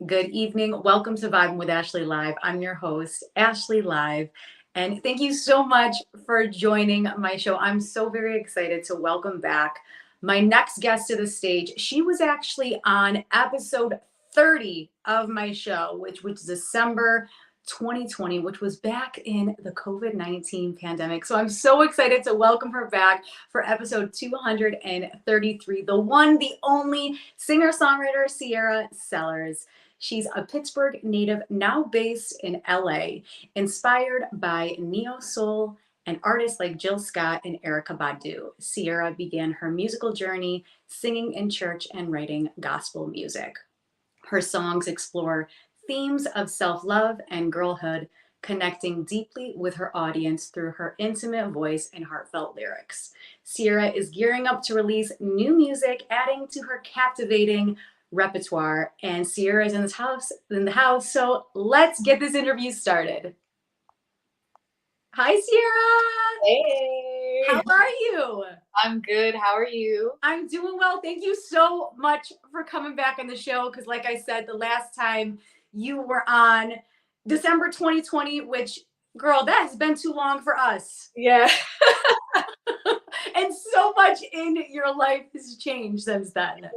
Good evening. Welcome to Vibin with Ashley Live. I'm your host, Ashley Live. And thank you so much for joining my show. I'm so very excited to welcome back my next guest to the stage. She was actually on episode 30 of my show, which was December 2020, which was back in the COVID-19 pandemic. So I'm so excited to welcome her back for episode 233, the one, the only singer-songwriter Sierra Sellers. She's a Pittsburgh native, now based in LA, inspired by neo soul and artists like Jill Scott and Erykah Badu. Sierra began her musical journey singing in church and writing gospel music. Her songs explore themes of self love and girlhood, connecting deeply with her audience through her intimate voice and heartfelt lyrics. Sierra is gearing up to release new music, adding to her captivating repertoire. And Sierra is in the house. So let's get this interview started. Hi, Sierra. How Hey, are you? I'm good. How are you? I'm doing well. Thank you so much for coming back on the show. Because, like I said, the last time you were on December 2020, which, girl, that has been too long for us. Yeah. And so much in your life has changed since then.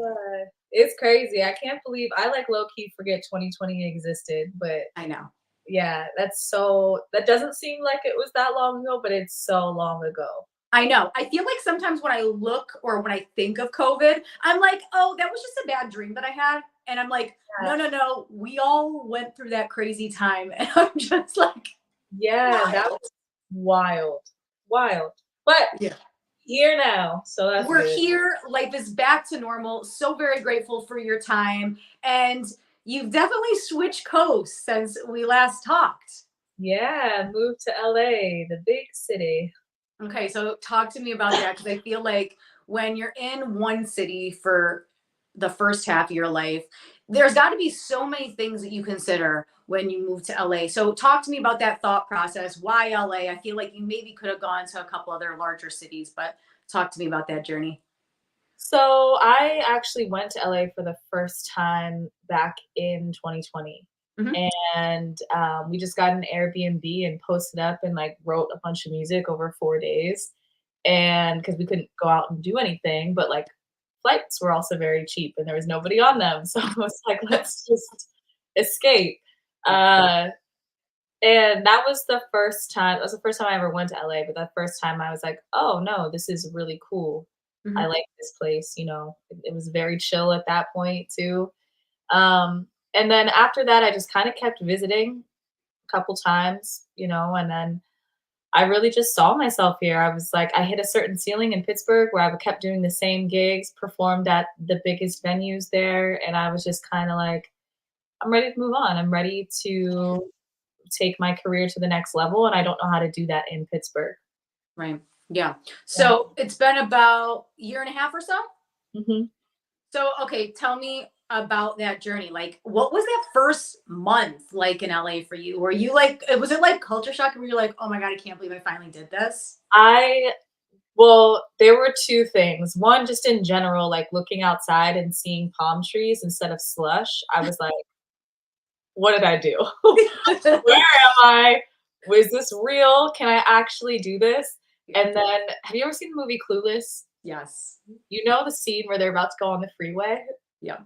It's crazy. I can't believe I like low key forget 2020 existed, but I know. yeah, that doesn't seem like it was that long ago, but it's so long ago. I know. I feel like sometimes when I look or when I think of COVID, I'm like, oh, that was just a bad dream that I had. And I'm like, no, Yeah. no, no. We all went through that crazy time. And I'm just like, Yeah, that wild. was wild. Wild. But Yeah. here now, so that's We're good. here. Life is back to normal. So very grateful for your time. And you've definitely switched coasts since we last talked. Yeah, moved to LA, the big city. Okay, so talk to me about that because I feel like when you're in one city for the first half of your life, there's got to be so many things that you consider when you move to LA. So talk to me about that thought process. Why LA? I feel like you maybe could have gone to a couple other larger cities, but talk to me about that journey. So I actually went to LA for the first time back in 2020. Mhm. And we just got an Airbnb and posted up and like wrote a bunch of music over 4 days. And because we couldn't go out and do anything, but like flights were also very cheap and there was nobody on them. So I was like, let's just escape. Uh, and that was the first time, that was the first time I ever went to LA. But that first time I was like, oh no, this is really cool. I Mhm. like this place, it was very chill at that point too. And then after that, I just kind of kept visiting a couple times, and then I really just saw myself here. I was like, I hit a certain ceiling in Pittsburgh where I kept doing the same gigs, performed at the biggest venues there. And I was just kind of like, I'm ready to move on. I'm ready to take my career to the next level. And I don't know how to do that in Pittsburgh. Right. Yeah. Yeah. So it's been about a year and a half or so. hmm So, okay, tell me about that journey. Like, what was that first month like in LA for you? Were you like, was it like culture shock? Were you like, oh my God, I can't believe I finally did this? I Well, there were 2 things. One, just in general, like, looking outside and seeing palm trees instead of slush, I was like, "What did I do? Where am I? Was this real? Can I actually do this?" And then have you ever seen the movie Clueless? Yes. You know the scene where they're about to go on the freeway? Yeah.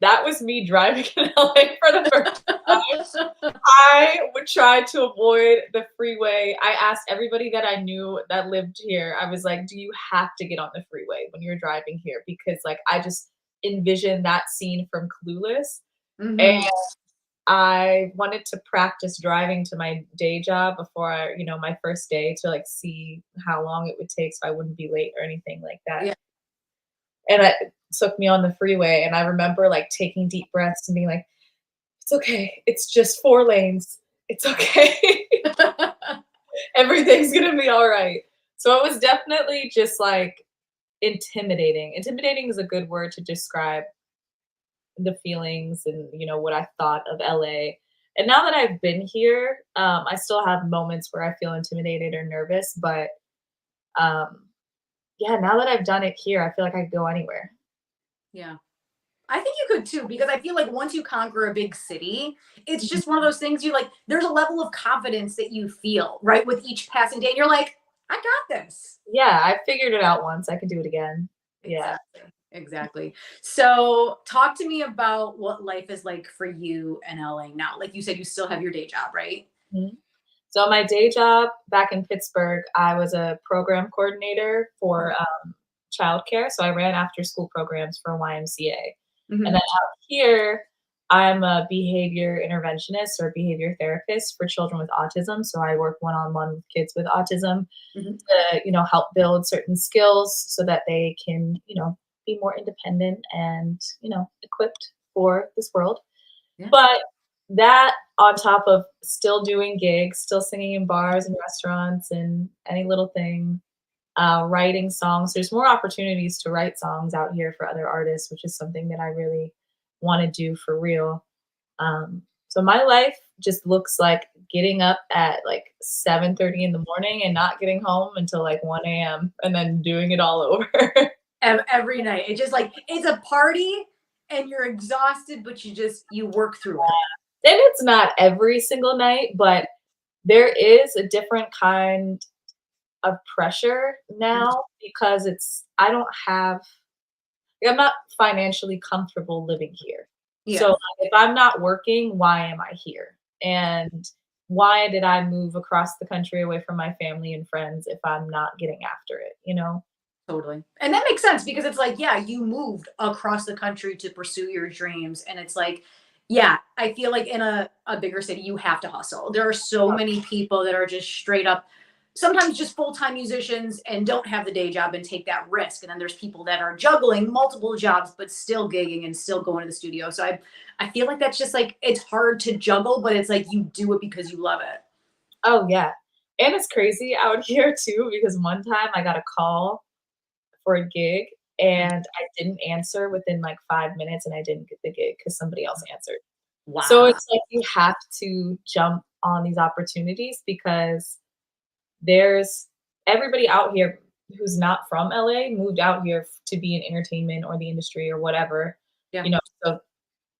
That was me driving in LA for the first time. I would try to avoid the freeway. I asked everybody that I knew that lived here, I was like, "Do you have to get on the freeway when you're driving here?" Because, like, I just envisioned that scene from Clueless, and Hmm. I wanted to practice driving to my day job before my first day to, like, see how long it would take so I wouldn't be late or anything like that. Yeah. And it took me on the freeway, and I remember, like, taking deep breaths and being like, "It's okay. It's just 4 lanes. It's okay." Everything's gonna be all right. So it was definitely just like intimidating. Intimidating is a good word to describe the feelings and what I thought of LA. And now that I've been here, I still have moments where I feel intimidated or nervous, but um, yeah, now that I've done it here, I feel like I could go anywhere. Yeah. I think you could too, because I feel like once you conquer a big city, it's Mhm. just one of those things you like, there's a level of confidence that you feel, right? With each passing day. And you're like, I got this. Yeah, I figured it out once, I can do it again. Yeah. Exactly. Exactly. So talk to me about what life is like for you in LA now. Like you said, you still have your day job, right? Mhm. So my day job back in Pittsburgh, I was a program coordinator for, childcare, so I ran after school programs for YMCA. And then Mm-hmm. out here, I'm a behavior interventionist or behavior therapist for children with autism, so I work one-on-one with kids with autism Hmm. to, help build certain skills so that they can, be more independent and, equipped for this world. Yeah. But that on top of still doing gigs, still singing in bars and restaurants and any little thing, writing songs. There's more opportunities to write songs out here for other artists, which is something that I really want to do for real. So my life just looks like getting up at like 7:30 in the morning and not getting home until like 1 a.m. and then doing it all over. Every night. It's just like it's a party and you're exhausted, but you work through it. And it's not every single night, but there is a different kind of pressure Mhm. now because I don't have like, I'm not financially comfortable living here. So, Yeah, like, if I'm not working, why am I here? And why did I move across the country away from my family and friends if I'm not getting after it, you know? totally. And that makes sense because it's like, yeah, you moved across the country to pursue your dreams. And it's like, yeah, I feel like in a bigger city, you have to hustle. There are so many people that are just straight up, sometimes just full time musicians and don't have the day job and take that risk. And then there's people that are juggling multiple jobs, but still gigging and still going to the studio. So I feel like that's just like, it's hard to juggle, but it's like you do it because you love it. Oh, yeah. And it's crazy out here too because one time I got a call for a gig and I didn't answer within like 5 minutes and I didn't get the gig because somebody else answered. So Wow. it's like you have to jump on these opportunities because there's everybody out here who's not from LA moved out here to be in entertainment or the industry or whatever, Yeah. so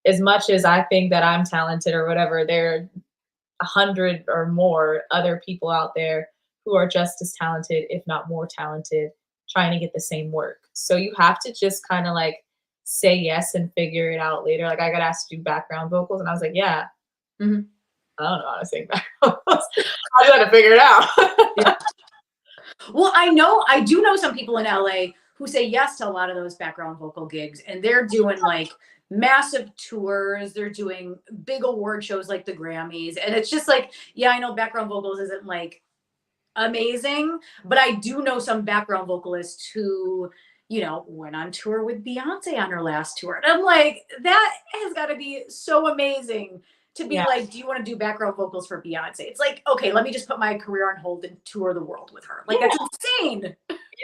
as much as I think that I'm talented or whatever, there are 100 or more other people out there who are just as talented, if not more talented, trying to get the same work. So you have to just kind of like say yes and figure it out later. Like I got asked to do background vocals, and I was like, yeah, Mhm. I don't know how to sing background vocals. I got to figure it out. Well, I do know some people in LA who say yes to a lot of those background vocal gigs, and they're doing like massive tours. They're doing big award shows like the Grammys. And it's just like, yeah, I know background vocals isn't like amazing, but I do know some background vocalists who, went on tour with Beyonce on her last tour. And I'm like, that has got to be so amazing to be Yeah, like, do you want to do background vocals for Beyonce? It's like, okay, let me just put my career on hold and tour the world with her. Like, yeah, that's insane.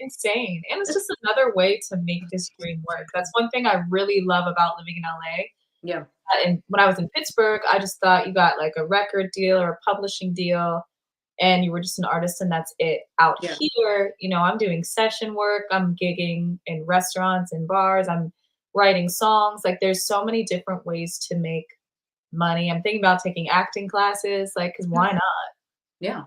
insane. And it's just another way to make this dream work. That's one thing I really love about living in LA. Yeah. And when I was in Pittsburgh, I just thought you got like a record deal or a publishing deal and you were just an artist and that's it. Out Yeah. here, I'm doing session work, I'm gigging in restaurants and bars, I'm writing songs. Like there's so many different ways to make money. I'm thinking about taking acting classes, like, because why not? Yeah.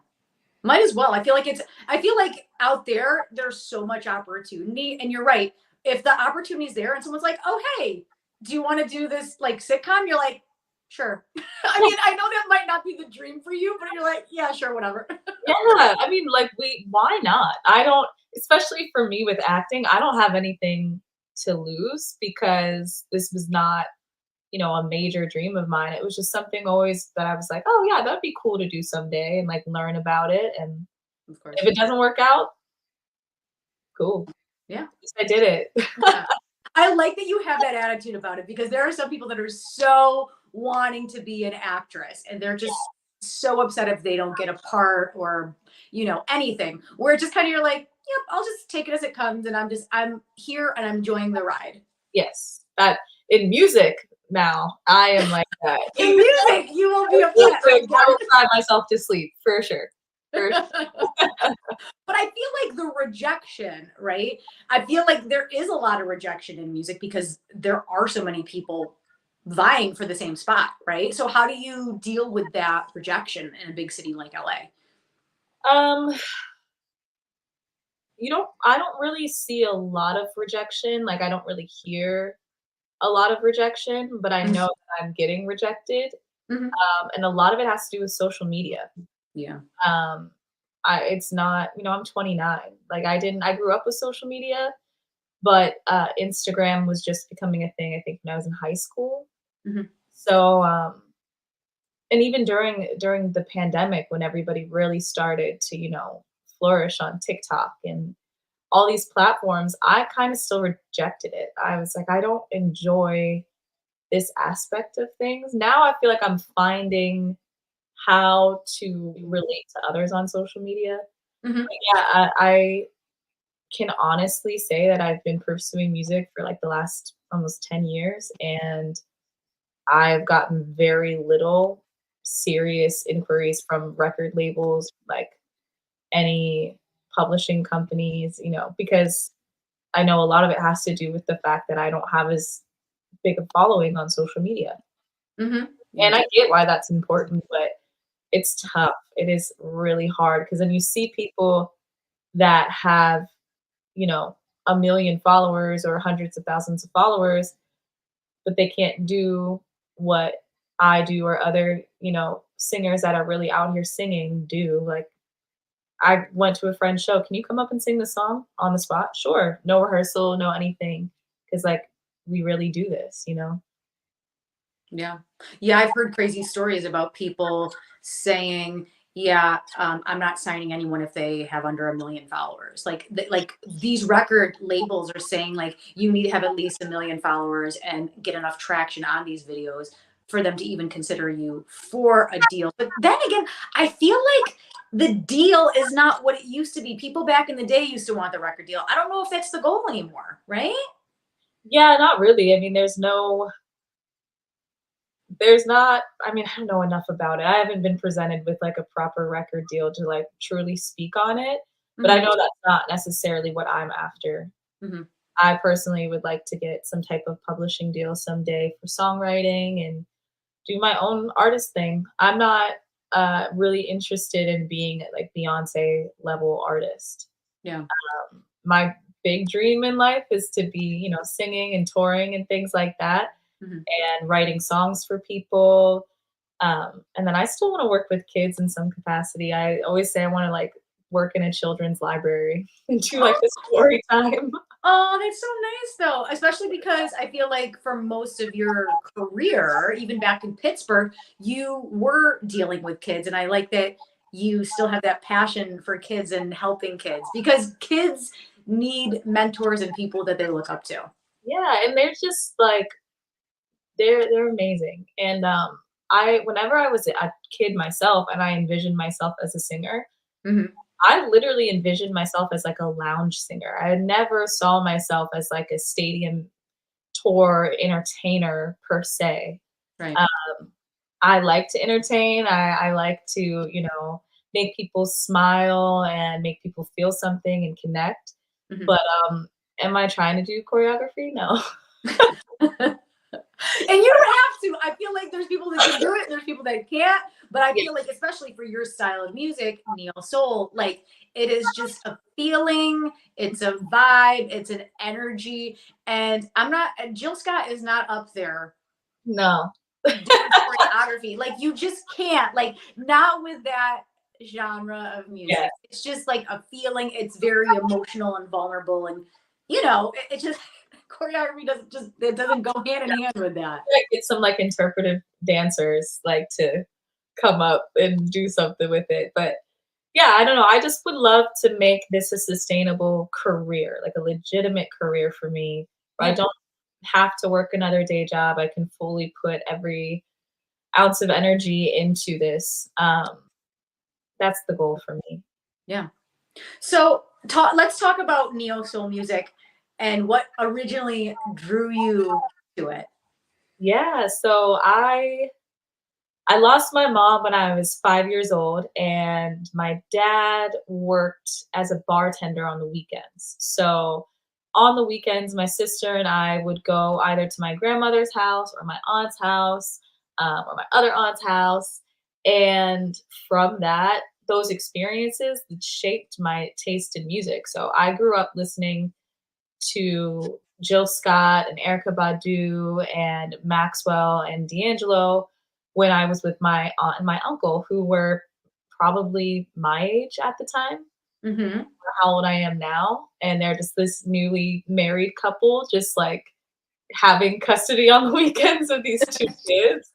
Might as well. I feel like out there, there's so much opportunity. And you're right. If the opportunity's there and someone's like, oh, hey, do you want to do this like sitcom? You're like, sure. I Yeah, mean, I know that might not be the dream for you, but you're like, yeah, sure, whatever. yeah. I mean, like, why not? I don't, especially for me with acting, I don't have anything to lose because this was not a major dream of mine. It was just something always that I was like, "Oh, yeah, that'd be cool to do someday," and, like, learn about it, and Of if course. it doesn't work out, cool. Yeah. At least I did it. Yeah. I like that you have that attitude about it because there are some people that are so wanting to be an actress and they're just so upset if they don't get a part or, anything. Where it's just kind of you're like, yep, I'll just take it as it comes and I'm here and I'm enjoying the ride. Yes. That in music now, I am like that. In In music, music, you will be in upset. I music, I get will it. cry myself to sleep for sure. For But I feel like the rejection, right? I feel like there is a lot of rejection in music because there are so many people vying for the same spot, right? So how do you deal with that rejection in a big city like LA? Um, I don't really see a lot of rejection, like, I don't really hear a lot of rejection, but I know that I'm getting rejected, Mhm. and a lot of it has to do with social media. Yeah. Um, it's not I'm 29, like, I grew up with social media, but, Instagram was just becoming a thing, I think, when I was in high school. Mhm. So, and even during the pandemic when everybody really started to, flourish on TikTok and all these platforms, I kind of still rejected it. I was like, I don't enjoy this aspect of things. Now I feel like I'm finding how to relate to others on social media. Mhm. Yeah, I can honestly say that I've been pursuing music for like the last almost 10 years, and I've gotten very little serious inquiries from record labels, like any publishing companies, because I know a lot of it has to do with the fact that I don't have as big a following on social media. Mhm. And Yeah. I get why that's important, but it's tough. It is really hard because then you see people that have, you know, a million followers or hundreds of thousands of followers, but they can't do what I do or other, singers that are really out here singing do. Like, I went to a friend's show. Can you come up and sing the song on the spot? Sure. No rehearsal, no anything. Cause like we really do this. Yeah. Yeah, I've heard crazy stories about people saying, yeah, I'm not signing anyone if they have under 1 million followers. Like these record labels are saying, like, you need to have at least 1 million followers and get enough traction on these videos for them to even consider you for a deal. But then again, I feel like the deal is not what it used to be. People back in the day used to want the record deal. I don't know if that's the goal anymore, right? Yeah, not really. I mean, there's not I mean, I don't know enough about it. I haven't been presented with like a proper record deal to like truly speak on it, but I Hmm. know that's not necessarily what I'm after. Hmm. I personally would like to get some type of publishing deal someday for songwriting and do my own artist thing. I'm not really interested in being like Beyonce level artist. Yeah. My big dream in life is to be, singing and touring and things like that Hmm. and writing songs for people. And then I still want to work with kids in some capacity. I always say I want to like work in a children's library and do like the story time. Oh, that's so nice though, especially because I feel like for most of your career, even back in Pittsburgh, you were dealing with kids. And I like that you still have that passion for kids and helping kids because kids need mentors and people that they look up to. Yeah, and they're just like they're amazing. And I whenever I was a kid myself and I envisioned myself as a singer, Hmm. I literally envisioned myself as like a lounge singer. I never saw myself as like a stadium tour entertainer per se. Right. Um, I like to entertain. I like to, make people smile and make people feel something and connect. Hmm. But am I trying to do choreography? No. And you don't have to. I feel like there's people that can do it, there's people that can't. But I Yeah. feel like, especially for your style of music, neo soul, like it is just a feeling, it's a vibe, it's an energy. And I'm not, Jill Scott is not up there No. doing choreography. Like you just can't, like, not with that genre of Yeah. music. It's just like a feeling, it's very emotional and vulnerable. And, it just, choreography doesn't just, it doesn't go hand in hand with that. Like get some like interpretive dancers like to come up and do something with it. But yeah, I don't know. I just would love to make this a sustainable career, like a legitimate career for me. Where I Yeah. don't have to work another day job. I can fully put every ounce of energy into this. That's the goal for me. Yeah. So let's talk about neo soul music and what originally drew you to it. Yeah. So I I lost my mom when I was 5 years old, and my dad worked as a bartender on the weekends. So, on the weekends, my sister and I would go either to my grandmother's house or my aunt's house, or my other aunt's house, and from that, those experiences that shaped my taste in music. So, I grew up listening to Jill Scott and Erykah Badu and Maxwell and D'Angelo when I was with my aunt and my uncle, who were probably my age at the time, Mm-hmm. how old I am now. And they're just this newly married couple, just like having custody on the weekends of these two kids.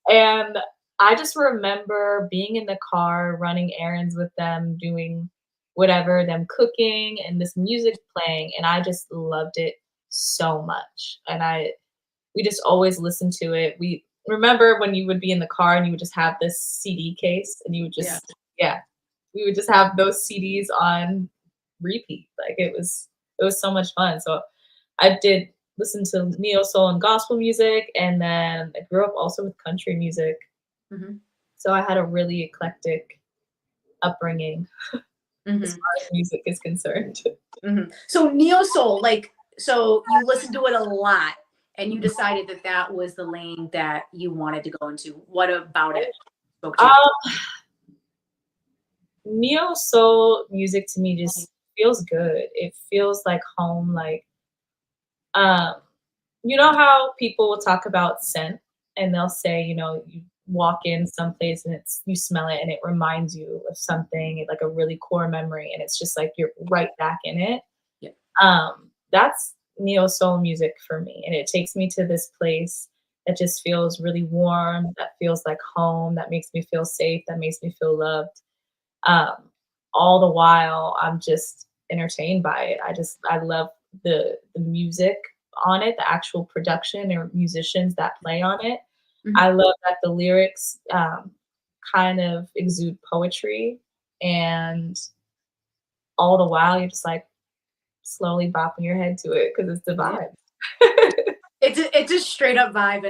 And I just remember being in the car, running errands with them, doing whatever, them cooking and this music playing, and I just loved it so much. And we just always listened to it. We remember when you would be in the car and you would just have this CD case and you would Yeah. just yeah, we would just have those CDs on repeat. Like it was so much fun. So I did listen to neo soul and gospel music, and then I grew up also with country music. Mm-hmm. So I had a really eclectic upbringing as Mm-hmm. far as music is concerned. Mm-hmm. So neo soul, like, so you listened to it a lot, and you decided that that was the lane that you wanted to go into. What about it spoke to you? Um, Neo soul music to me just feels good. It feels like home. Like, um, you know how people will talk about scent and they'll say, you walk in someplace and you smell it and it reminds you of something, like a really core memory, and it's just like you're right back in it. Yeah. That's neo soul music for me, and it takes me to this place that just feels really warm, that feels like home, that makes me feel safe, that makes me feel loved. Um, all the while, I'm just entertained by it. I love the music on it, the actual production or musicians that play on it. Mhm. I love that the lyrics kind of exude poetry, and all the while you're just like slowly bopping your head to it because it's the Yeah. vibe. It's a straight up vibe.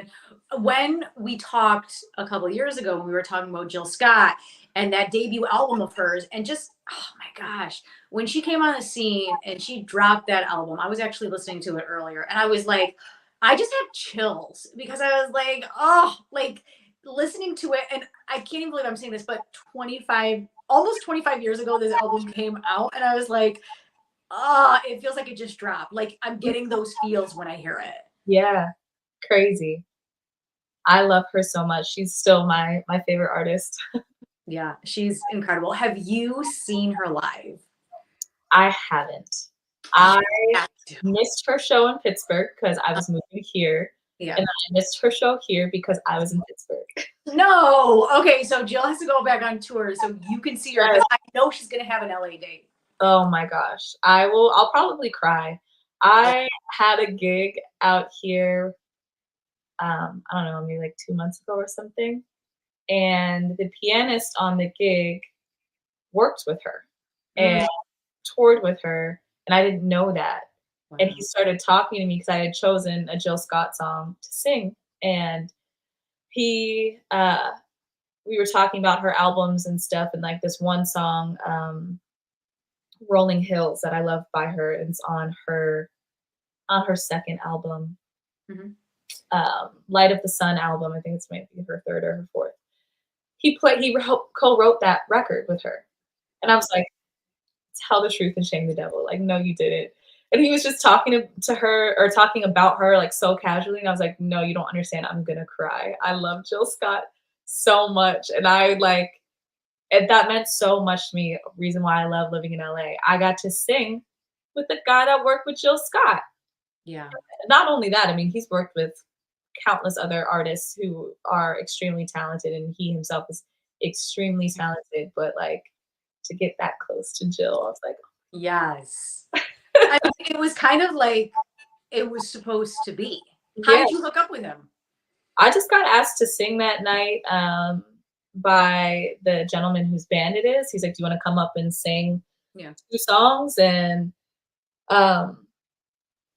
And when we talked a couple of years ago, when we were talking about Jill Scott and that debut album of hers, and just oh my gosh, when she came on the scene and she dropped that album, I was actually listening to it earlier, and I was like, I just had chills because I was like, oh, like listening to it, and I can't even believe I'm saying this, but 25, almost 25 years ago, this album came out, and I was like, oh, it feels like it just dropped. Like I'm getting those feels when I hear it. Yeah, crazy. I love her so much. She's still my favorite artist. Yeah, she's incredible. Have you seen her live? I haven't. You I have to. missed her show in Pittsburgh because I was moving here, Yeah. and I missed her show here because I was in Pittsburgh. No. Okay, so Jill has to go back on tour so you can see her Yes. because I know she's gonna have an LA date. Oh my gosh. I'll probably cry. I had a gig out here, I don't know, maybe like 2 months ago or something, and the pianist on the gig worked with her Mm, and toured with her, and I didn't know that. And wow. he started talking to me because I had chosen a Jill Scott song to sing, and he we were talking about her albums and stuff, and like this one song, Rolling Hills, that I love by her, and it's on her second album, Mhm. Light of the Sun album. I think it's maybe her third or her fourth. He co-wrote that record with her, and I was like, tell the truth and shame the devil. Like, no, you didn't. And he was just talking to her, or talking about her like so casually. And I was like, no, you don't understand. I'm gonna cry. I love Jill Scott so much. And that meant so much to me. Reason why I love living in LA. I got to sing with the guy that worked with Jill Scott. Yeah. Not only that, I mean, he's worked with countless other artists who are extremely talented, and he himself is extremely talented. But like, to get that close to Jill, I was like, Yes. I mean, it was kind of like it was supposed to be. How yeah. did you hook up with him? I just got asked to sing that night by the gentleman whose band it is. He's like, "Do you want to come up and sing Yeah. 2 songs?" And um,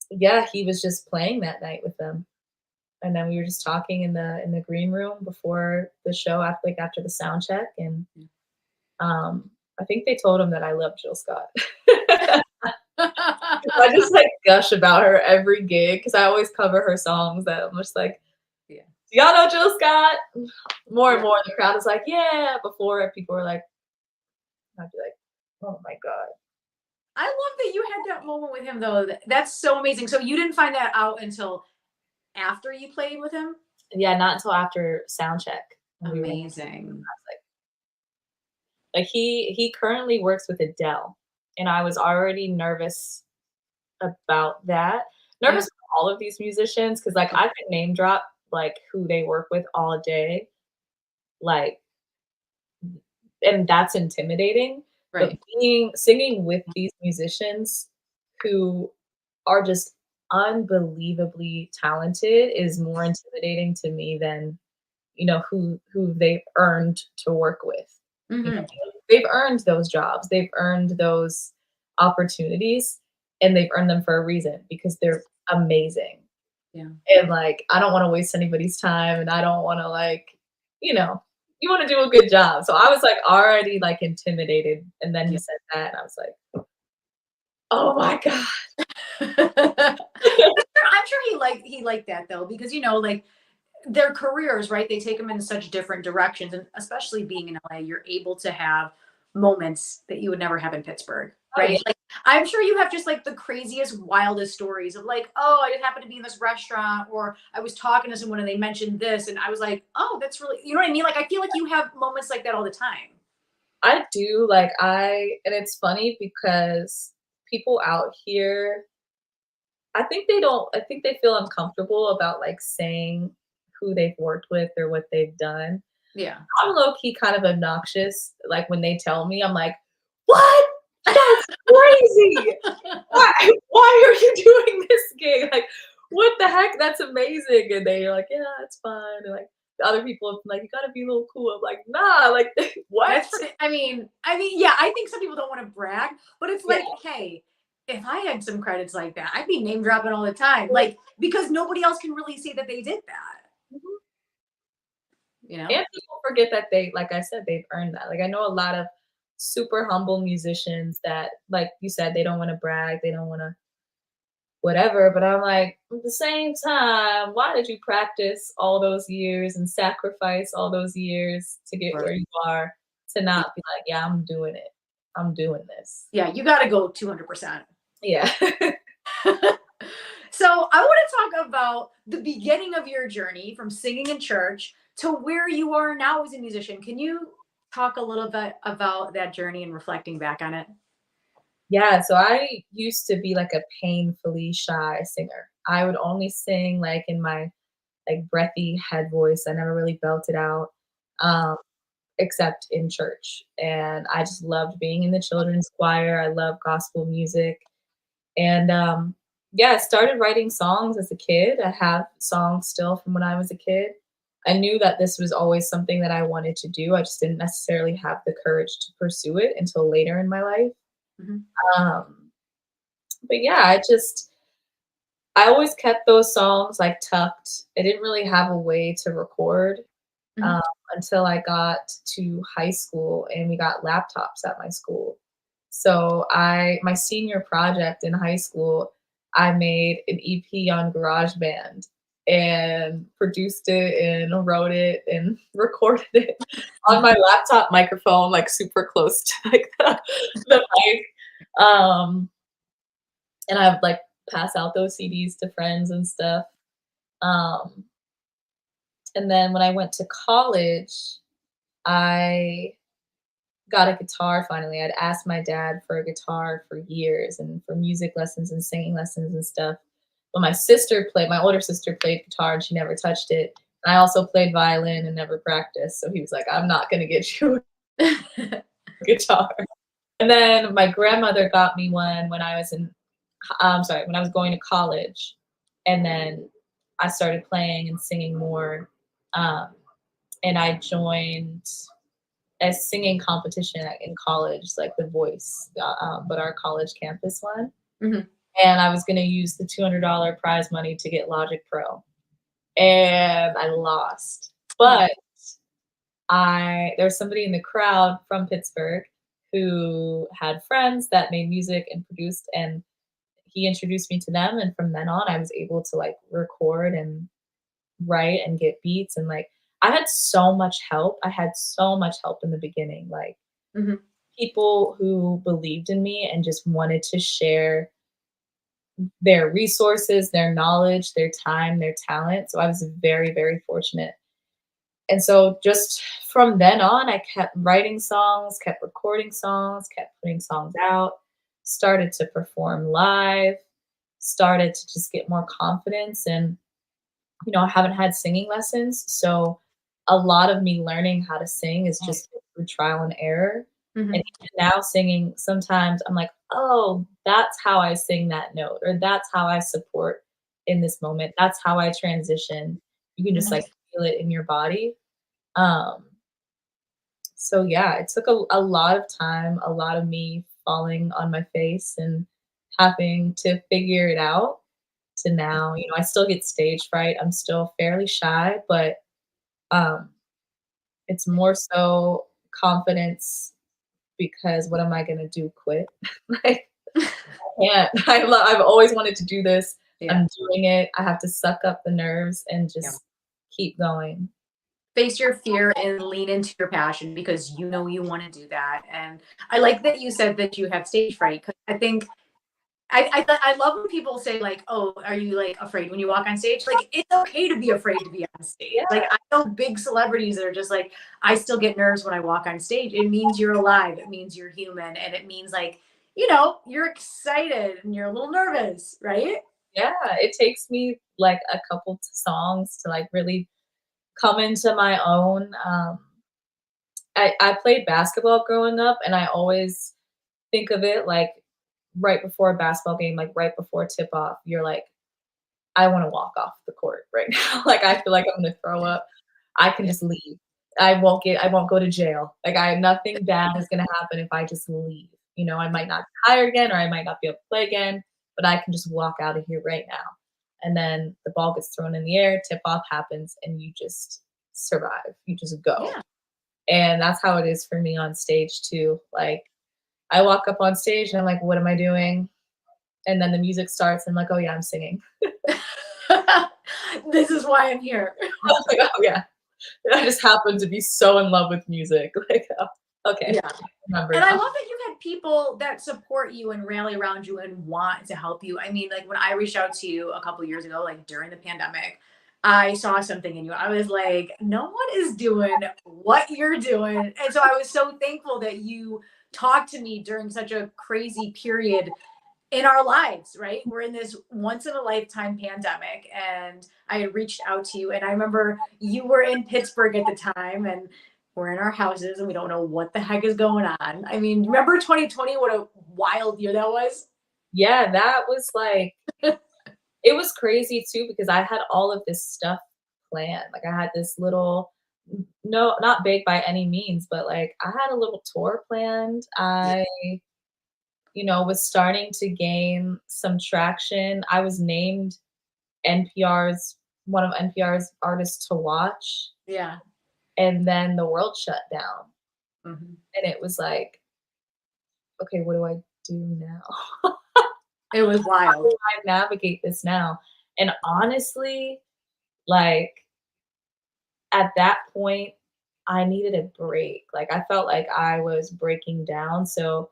yeah, he was just playing that night with them, and then we were just talking in the green room before the show, after the sound check, and I think they told him that I love Jill Scott. I just like gush about her every gig because I always cover her songs. That I'm just like, Yeah. do y'all know Jill Scott? More and Yeah. more, the crowd is like, yeah. Before people were like, I'd be like, oh my god. I love that you had that moment with him, though. That's so amazing. So you didn't find that out until after you played with him? Yeah, not until after sound check. When we were in the I Amazing. was like he currently works with Adele, and I was already nervous about that. Yeah. Nervous with all of these musicians because like I could name drop like who they work with all day, like, and that's intimidating. But Right. being singing with these musicians who are just unbelievably talented is more intimidating to me than, who they've earned to work with. You Mhm. know, they've earned those jobs, they've earned those opportunities, and they've earned them for a reason because they're amazing. Yeah. And like, I don't want to waste anybody's time, and I don't want to like, you know, you want to do a good job. So I was like already like intimidated, and then he Yeah. said that, and I was like, oh my god. I'm sure he liked that though, because like their careers, right? They take them in such different directions, and especially being in LA, you're able to have moments that you would never have in Pittsburgh, Oh yeah. right? Like I'm sure you have just like the craziest, wildest stories of like, oh, I just happened to be in this restaurant, or I was talking to someone and they mentioned this, and I was like, oh, that's really, you know what I mean? Like I feel like you have moments like that all the time. I do, like, and it's funny because people out here, I think they feel uncomfortable about, like, saying who they've worked with or what they've done. Yeah. I'm low-key kind of obnoxious, like, when they tell me, I'm like, "What? That's crazy! Why are you doing this gig? Like, what the heck? That's amazing." And they're like, "Yeah, it's fine." And, like, the other people are like, "You gotta be a little cool." I'm like, "Nah, like, what?" That's pretty. I mean, yeah. I think some people don't want to brag, but it's Yeah. like, hey, if I had some credits like that, I'd be name dropping all the time, like because nobody else can really say that they did that. Mhm. You know? And people forget that like I said, they've earned that. Like I know a lot of super humble musicians that, like you said, they don't want to brag, they don't want to whatever. But I'm like, at the same time, why did you practice all those years and sacrifice all those years to get Right. where you are to not be like, yeah, I'm doing it. I'm doing this. Yeah, you got to go 200%. Yeah. So I want to talk about the beginning of your journey from singing in church to where you are now as a musician. Can you talk a little bit about that journey and reflecting back on it? Yeah, so I used to be like a painfully shy singer. I would only sing like in my like breathy head voice. I never really belted out, um, except in church. And I just loved being in the children's choir. I love gospel music. And yeah, I started writing songs as a kid. I have songs still from when I was a kid. I knew that this was always something that I wanted to do. I just didn't necessarily have the courage to pursue it until later in my life. Mhm. Um, but yeah, I always kept those songs like tucked. I didn't really have a way to record Mhm. um, until I got to high school and we got laptops at my school. So my senior project in high school, I made an EP on GarageBand and produced it and wrote it and recorded it on my laptop microphone, like super close to like the mic. Um, and I would like pass out those CDs to friends and stuff. Um, and then when I went to college, I got a guitar finally. I'd asked my dad for a guitar for years and for music lessons and singing lessons and stuff. But my older sister played guitar and she never touched it. And I also played violin and never practiced. So he was like, I'm not going to get you a guitar. And then my grandmother got me one when I was when I was going to college. And then I started playing and singing more. Um, and I joined a singing competition in college, like The Voice, but our college campus one. Mhm. And I was going to use the $200 prize money to get Logic Pro. and I lost. But there's somebody in the crowd from Pittsburgh who had friends that made music and produced, and he introduced me to them, and from then on I was able to like record and write and get beats, and like I had so much help. I had so much help in the beginning, like Mhm. people who believed in me and just wanted to share their resources, their knowledge, their time, their talent. So I was very, very fortunate. And so just from then on, I kept writing songs, kept recording songs, kept putting songs out, started to perform live, started to just get more confidence. And, I haven't had singing lessons. So a lot of me learning how to sing is just through trial and error. And Mhm. even now singing, sometimes I'm like, oh, that's how I sing that note, or that's how I support in this moment. That's how I transition. You can just Mhm. like feel it in your body. Um, so yeah, it took a lot of time, a lot of me falling on my face and having to figure it out to now, I still get stage fright. I'm still fairly shy, but um, it's more so confidence because what am I gonna do? Quit? Like, I can't. I've always wanted to do this. Yeah. I'm doing it. I have to suck up the nerves and Yeah. just keep going. Face your fear and lean into your passion because you know you want to do that. And I like that you said that you have stage fright because I think I love when people say like, "Oh, are you like afraid when you walk on stage?" Like it's okay to be afraid to be on stage. Yeah, Like I know big celebrities that are just like, "I still get nerves when I walk on stage." It means you're alive. It means you're human, and it means like you're excited and you're a little nervous, right? yeah. It takes me like a couple songs to like really come into my own. I played basketball growing up, and I always think of it like right before a basketball game, like right before tip off, you're like, I want to walk off the court right now. Like I feel like I'm gonna throw up. I can Yeah. just leave. I won't go to jail. Like nothing bad is gonna happen if I just leave. I might not be hired again or I might not be able to play again, but I can just walk out of here right now. And then the ball gets thrown in the air, tip off happens, and you just survive. You just go. Yeah. And that's how it is for me on stage too. Like I walk up on stage and I'm like, what am I doing? And then the music starts and I'm like, oh yeah, I'm singing. This is why I'm here. I was like, oh yeah. I just happen to be so in love with music. Like, oh, okay, Yeah. remember And I now. love that you had people that support you and rally around you and want to help you. I mean, like when I reached out to you a couple years ago, like during the pandemic, I saw something in you. I was like, no one is doing what you're doing. And so I was so thankful that you talked to me during such a crazy period in our lives, right? We're in this once in a lifetime pandemic. And I had reached out to you. And I remember you were in Pittsburgh at the time and we're in our houses and we don't know what the heck is going on. I mean, remember 2020? What a wild year that was. Yeah, that was like it was crazy too because I had all of this stuff planned. Like I had this little no, not big by any means, but like I had a little tour planned. Yeah. Was starting to gain some traction. I was named NPR's one of NPR's artists to watch, Yeah. and then the world shut down. Mhm. And it was like, okay, what do I do now? It was How wild. do I navigate this now? And honestly, like at that point, I needed a break. Like I felt like I was breaking down. So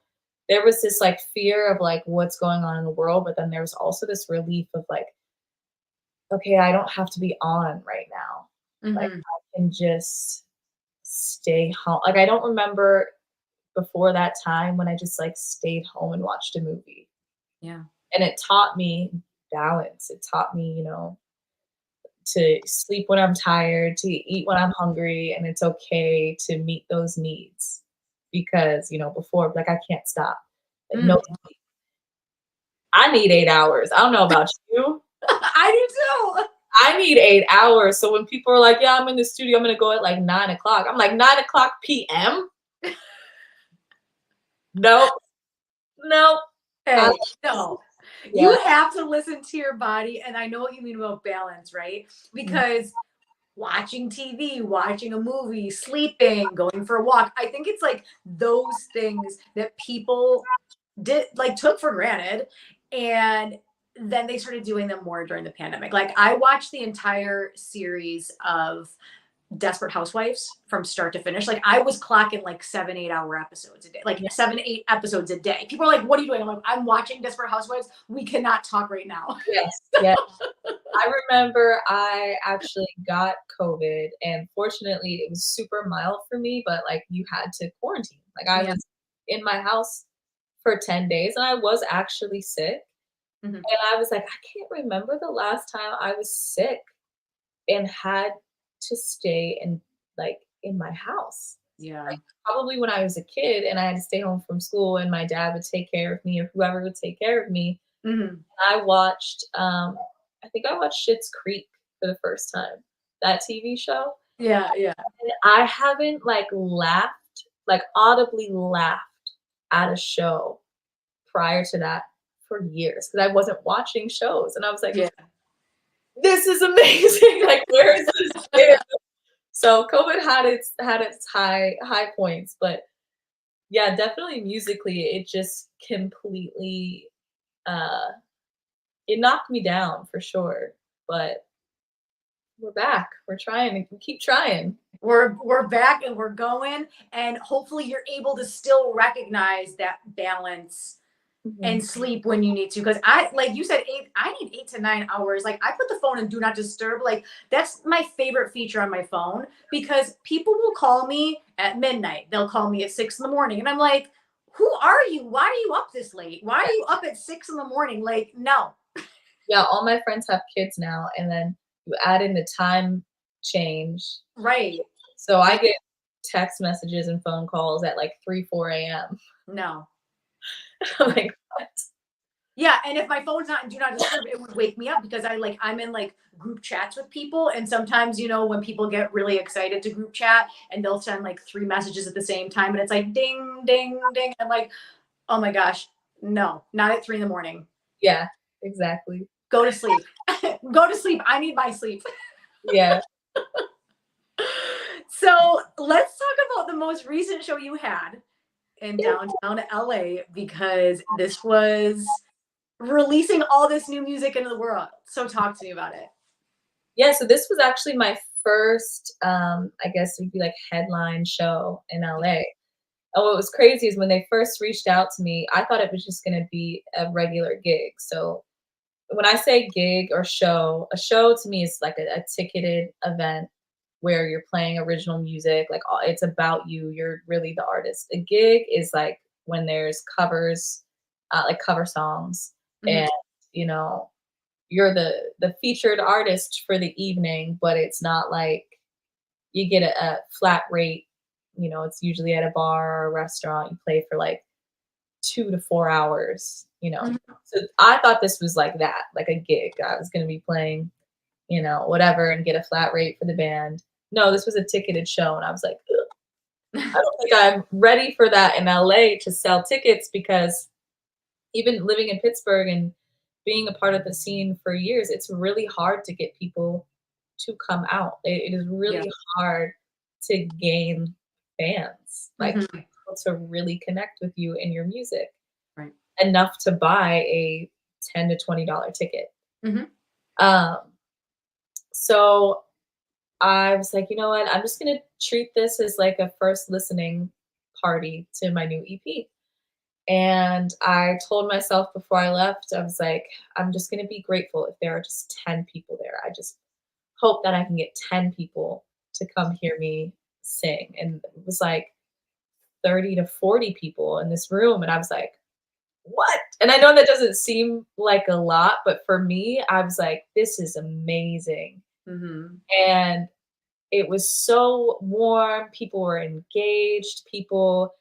there was this like fear of like what's going on in the world, but then there was also this relief of like, okay, I don't have to be on right now. Like Hmm. I can just stay home. Like I don't remember before that time when I just like stayed home and watched a movie. Yeah. And it taught me balance. It taught me, to sleep when I'm tired, to eat when I'm hungry, and it's okay to meet those needs. Because, before like I can't stop. Like no, Mm. I need 8 hours. I don't know about you. I do too. I need 8 hours. So when people are like, yeah, I'm in the studio, I'm gonna go at like 9 o'clock. I'm like 9 o'clock PM? Nope. Nope. I Hey, no. Yeah. You have to listen to your body. And I know what you mean about balance, right? Mhm. Because watching TV, watching a movie, sleeping, going for a walk, I think it's like those things that people did like took for granted, and then they started doing them more during the pandemic. Like I watched the entire series of Desperate Housewives from start to finish. Like I was clocking like 7, 8 hour episodes a day, like Yeah. 7, 8 episodes a day. People are like, "What are you doing?" I'm like, "I'm watching Desperate Housewives. We cannot talk right now." Yes. Yeah. I remember I actually got COVID, and fortunately, it was super mild for me, but, like, you had to quarantine. Like, I Yeah. was in my house for 10 days, and I was actually sick, Mhm. and I was like, "I can't remember the last time I was sick and had to stay in my house." Yeah. Like, probably when I was a kid and I had to stay home from school and my dad would take care of me or whoever would take care of me. Mhm. I think I watched Schitt's Creek for the first time, that TV show, Yeah, yeah. and I haven't, audibly laughed at a show prior to that for years because I wasn't watching shows, and I was like, Yeah. "This is amazing, like, where is this kid?" So COVID had its high points, but yeah, definitely musically, it just completely, uh it knocked me down for sure, but we're back. We're trying and keep trying. We're back and we're going, and hopefully you're able to still recognize that balance Mhm. and sleep when you need to. Because I, like you said, I need 8 to 9 hours. Like I put the phone in do not disturb. Like that's my favorite feature on my phone, because people will call me at midnight. They'll call me at 6 in the morning, and I'm like, who are you? Why are you up this late? Why are you up at 6 in the morning? Like, no. Yeah, all my friends have kids now, and then you add in the time change. Right. So I Like, get text messages and phone calls at like 3, 4 AM. no. I'm like, "What?" Yeah, and if my phone's not in do not disturb, it would wake me up, because I'm in like group chats with people, and sometimes when people get really excited to group chat and they'll send like 3 messages at the same time, and it's like ding ding ding. I'm like, oh my gosh, no, not at 3 in the morning. Yeah, exactly. Go to sleep. Go to sleep. I need my sleep. Yeah. So let's talk about the most recent show you had in downtown LA, because this was releasing all this new music into the world. So talk to me about it. Yeah, so this was actually my first, I guess it would be like headline show in LA. And what was crazy is when they first reached out to me, I thought it was just gonna be a regular gig. So when I say gig or show, a show to me is like a ticketed event where you're playing original music, like it's about you. You're really the artist. A gig is like when there's covers, like cover songs, Mhm. and you know you're the featured artist for the evening, but it's not like you get a flat rate. It's usually at a bar or a restaurant. You play for like 2 to 4 hours. Mhm. So I thought this was like that, like a gig. I was going to be playing, whatever, and get a flat rate for the band. No, this was a ticketed show, and I was like, "Ugh, I don't think I'm ready for that in LA to sell tickets," because even living in Pittsburgh and being a part of the scene for years, it's really hard to get people to come out. It is Yeah. really hard to gain fans, like Mhm. people to really connect with you and your music Right. enough to buy a $10 to $20 ticket. Mhm. Um, so I was like, you know what? I'm just gonna treat this as like a first listening party to my new EP. And I told myself before I left, I was like, I'm just gonna be grateful if there are just 10 people there. I just hope that I can get 10 people to come hear me sing. And it was like 30 to 40 people in this room. And I was like, what? And I know that doesn't seem like a lot, but for me, I was like, this is amazing. Mhm. And it was so warm. People were engaged. People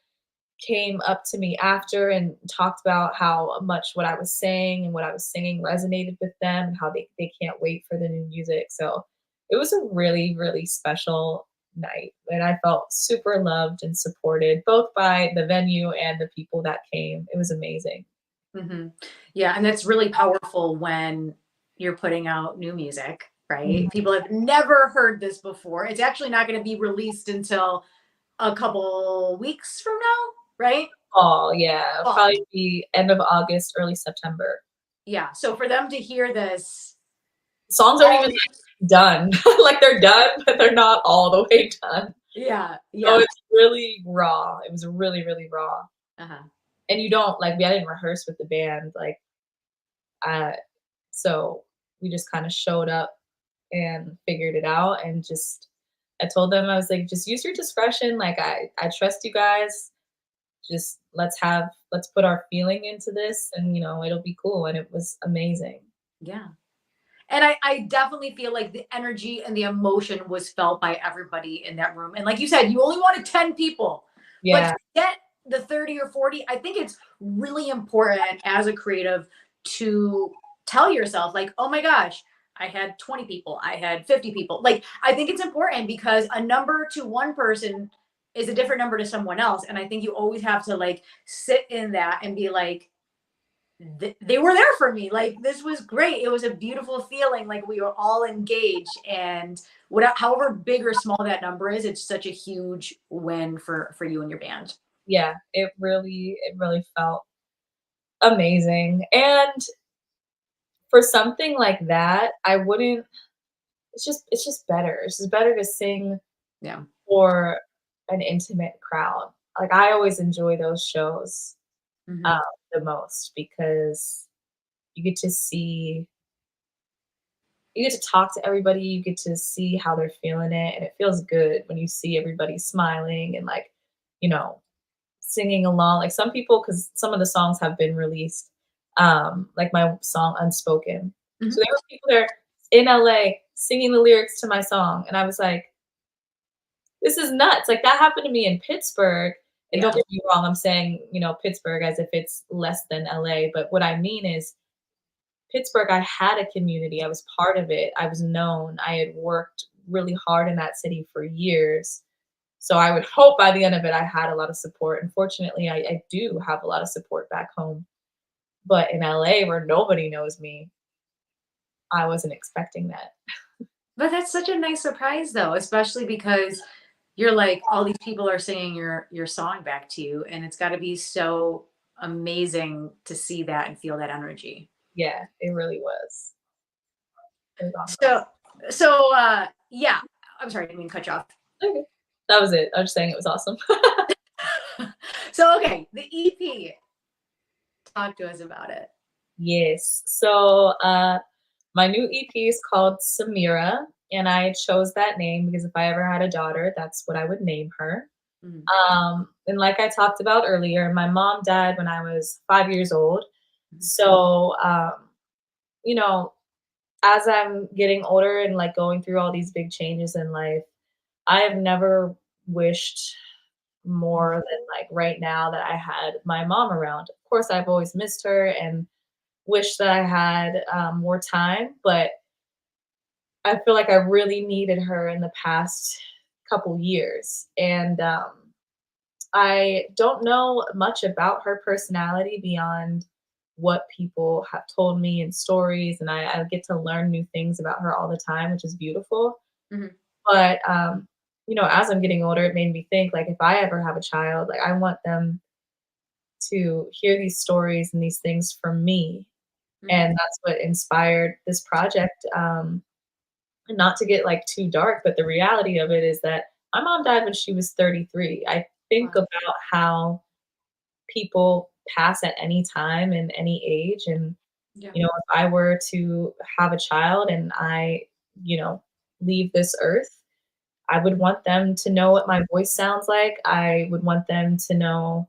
came up to me after and talked about how much what I was saying and what I was singing resonated with them and how they can't wait for the new music. So it was a really, really special night. And I felt super loved and supported both by the venue and the people that came. It was amazing. Hmm. Yeah, and that's really powerful when you're putting out new music, Mhm. right? People have never heard this before. It's actually not going to be released until a couple weeks from now, right? Fall, yeah, it'll Fall. probably be end of August, early September. Yeah. So for them to hear this, Songs aren't all even, like, done. Like, they're done, but they're not all the way done. yeah, So yeah. it's really raw. It was really, really raw. Uh-huh. And you don't like, I didn't rehearse with the band, like, uh, so we just kinda showed up and figured it out and just I told them, I was like, "Just use your discretion, like, I trust you guys. Just let's put our feeling into this and, it'll be cool," and it was amazing. Yeah. And I definitely feel like the energy and the emotion was felt by everybody in that room. And like you said, you only wanted 10 people, but to Yeah, get the 30 or 40, I think it's really important as a creative to tell yourself, like, oh my gosh, I had 20 people, I had 50 people. Like, I think it's important because a number to one person is a different number to someone else. And I think you always have to like sit in that and be like, they were there for me. Like this was great. It was a beautiful feeling. Like we were all engaged, and whatever, however big or small that number is, it's such a huge win for you and your band. yeah, it really felt amazing, and for something like that, I wouldn't it's just better. It's just better to sing Yeah. for an intimate crowd. Like, I always enjoy those shows, um, Hmm. the most because you get to see you get to talk to everybody, you get to see how they're feeling it, and it feels good when you see everybody smiling and, like, you know, singing along. Like, some people, because some of the songs have been released, like my song "Unspoken." So Hmm. there were people there in LA singing the lyrics to my song, and I was like, "This is nuts." Like, that happened to me in Pittsburgh, and don't Yeah. get me wrong, I'm saying, Pittsburgh as if it's less than LA, but what I mean is Pittsburgh, I had a community, I was part of it, I was known, I had worked really hard in that city for years, so I would hope by the end of it, I had a lot of support. Unfortunately, I do have a lot of support back home, but in LA where nobody knows me, I wasn't expecting that. But that's such a nice surprise, though, especially because you're like all these people are singing your song back to you, and it's got to be so amazing to see that and feel that energy. Yeah, it really was. It was awesome. So, so yeah. I'm sorry, I didn't mean to cut you off. Okay. That was it. I was just saying it was awesome. So okay, the EP. Talk to us about it. Yes. So, my new EP is called Samira, and I chose that name because if I ever had a daughter, that's what I would name her. Mhm. And like I talked about earlier, my mom died when I was 5 years old. Mhm. So, you know, as I'm getting older and like going through all these big changes in life, I have never wished more than like right now that I had my mom around. Of course, I've always missed her and wished that I had more time, but I feel like I really needed her in the past couple years. And I don't know much about her personality beyond what people have told me in stories, and I get to learn new things about her all the time, which is beautiful. Mhm. But as I'm getting older, it made me think like if I ever have a child, like I want them to hear these stories and these things from me. Mhm. And that's what inspired this project. And not to get like too dark, but the reality of it is that my mom died when she was 33. I think Wow. about how people pass at any time and any age. And, Yeah. if I were to have a child and I, you know, leave this earth, I would want them to know what my voice sounds like. I would want them to know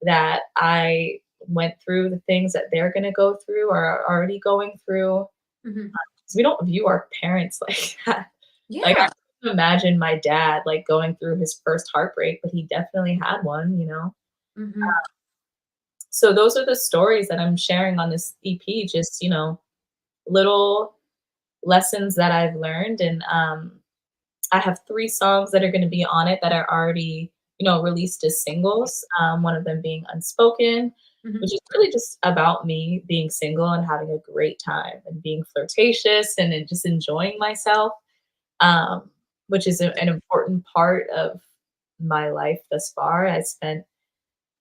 that I went through the things that they're going to go through or are already going through. Mhm. 'Cause we don't view our parents like that. Like, I Yeah. couldn't imagine my dad, like, going through his first heartbreak, but he definitely had one. Mhm. So those are the stories that I'm sharing on this EP, just, little lessons that I've learned, and, I have 3 songs that are gonna be on it that are already, released as singles, one of them being "Unspoken." Mhm. which is really just about me being single and having a great time and being flirtatious and just enjoying myself, which is an important part of my life thus far. I spent,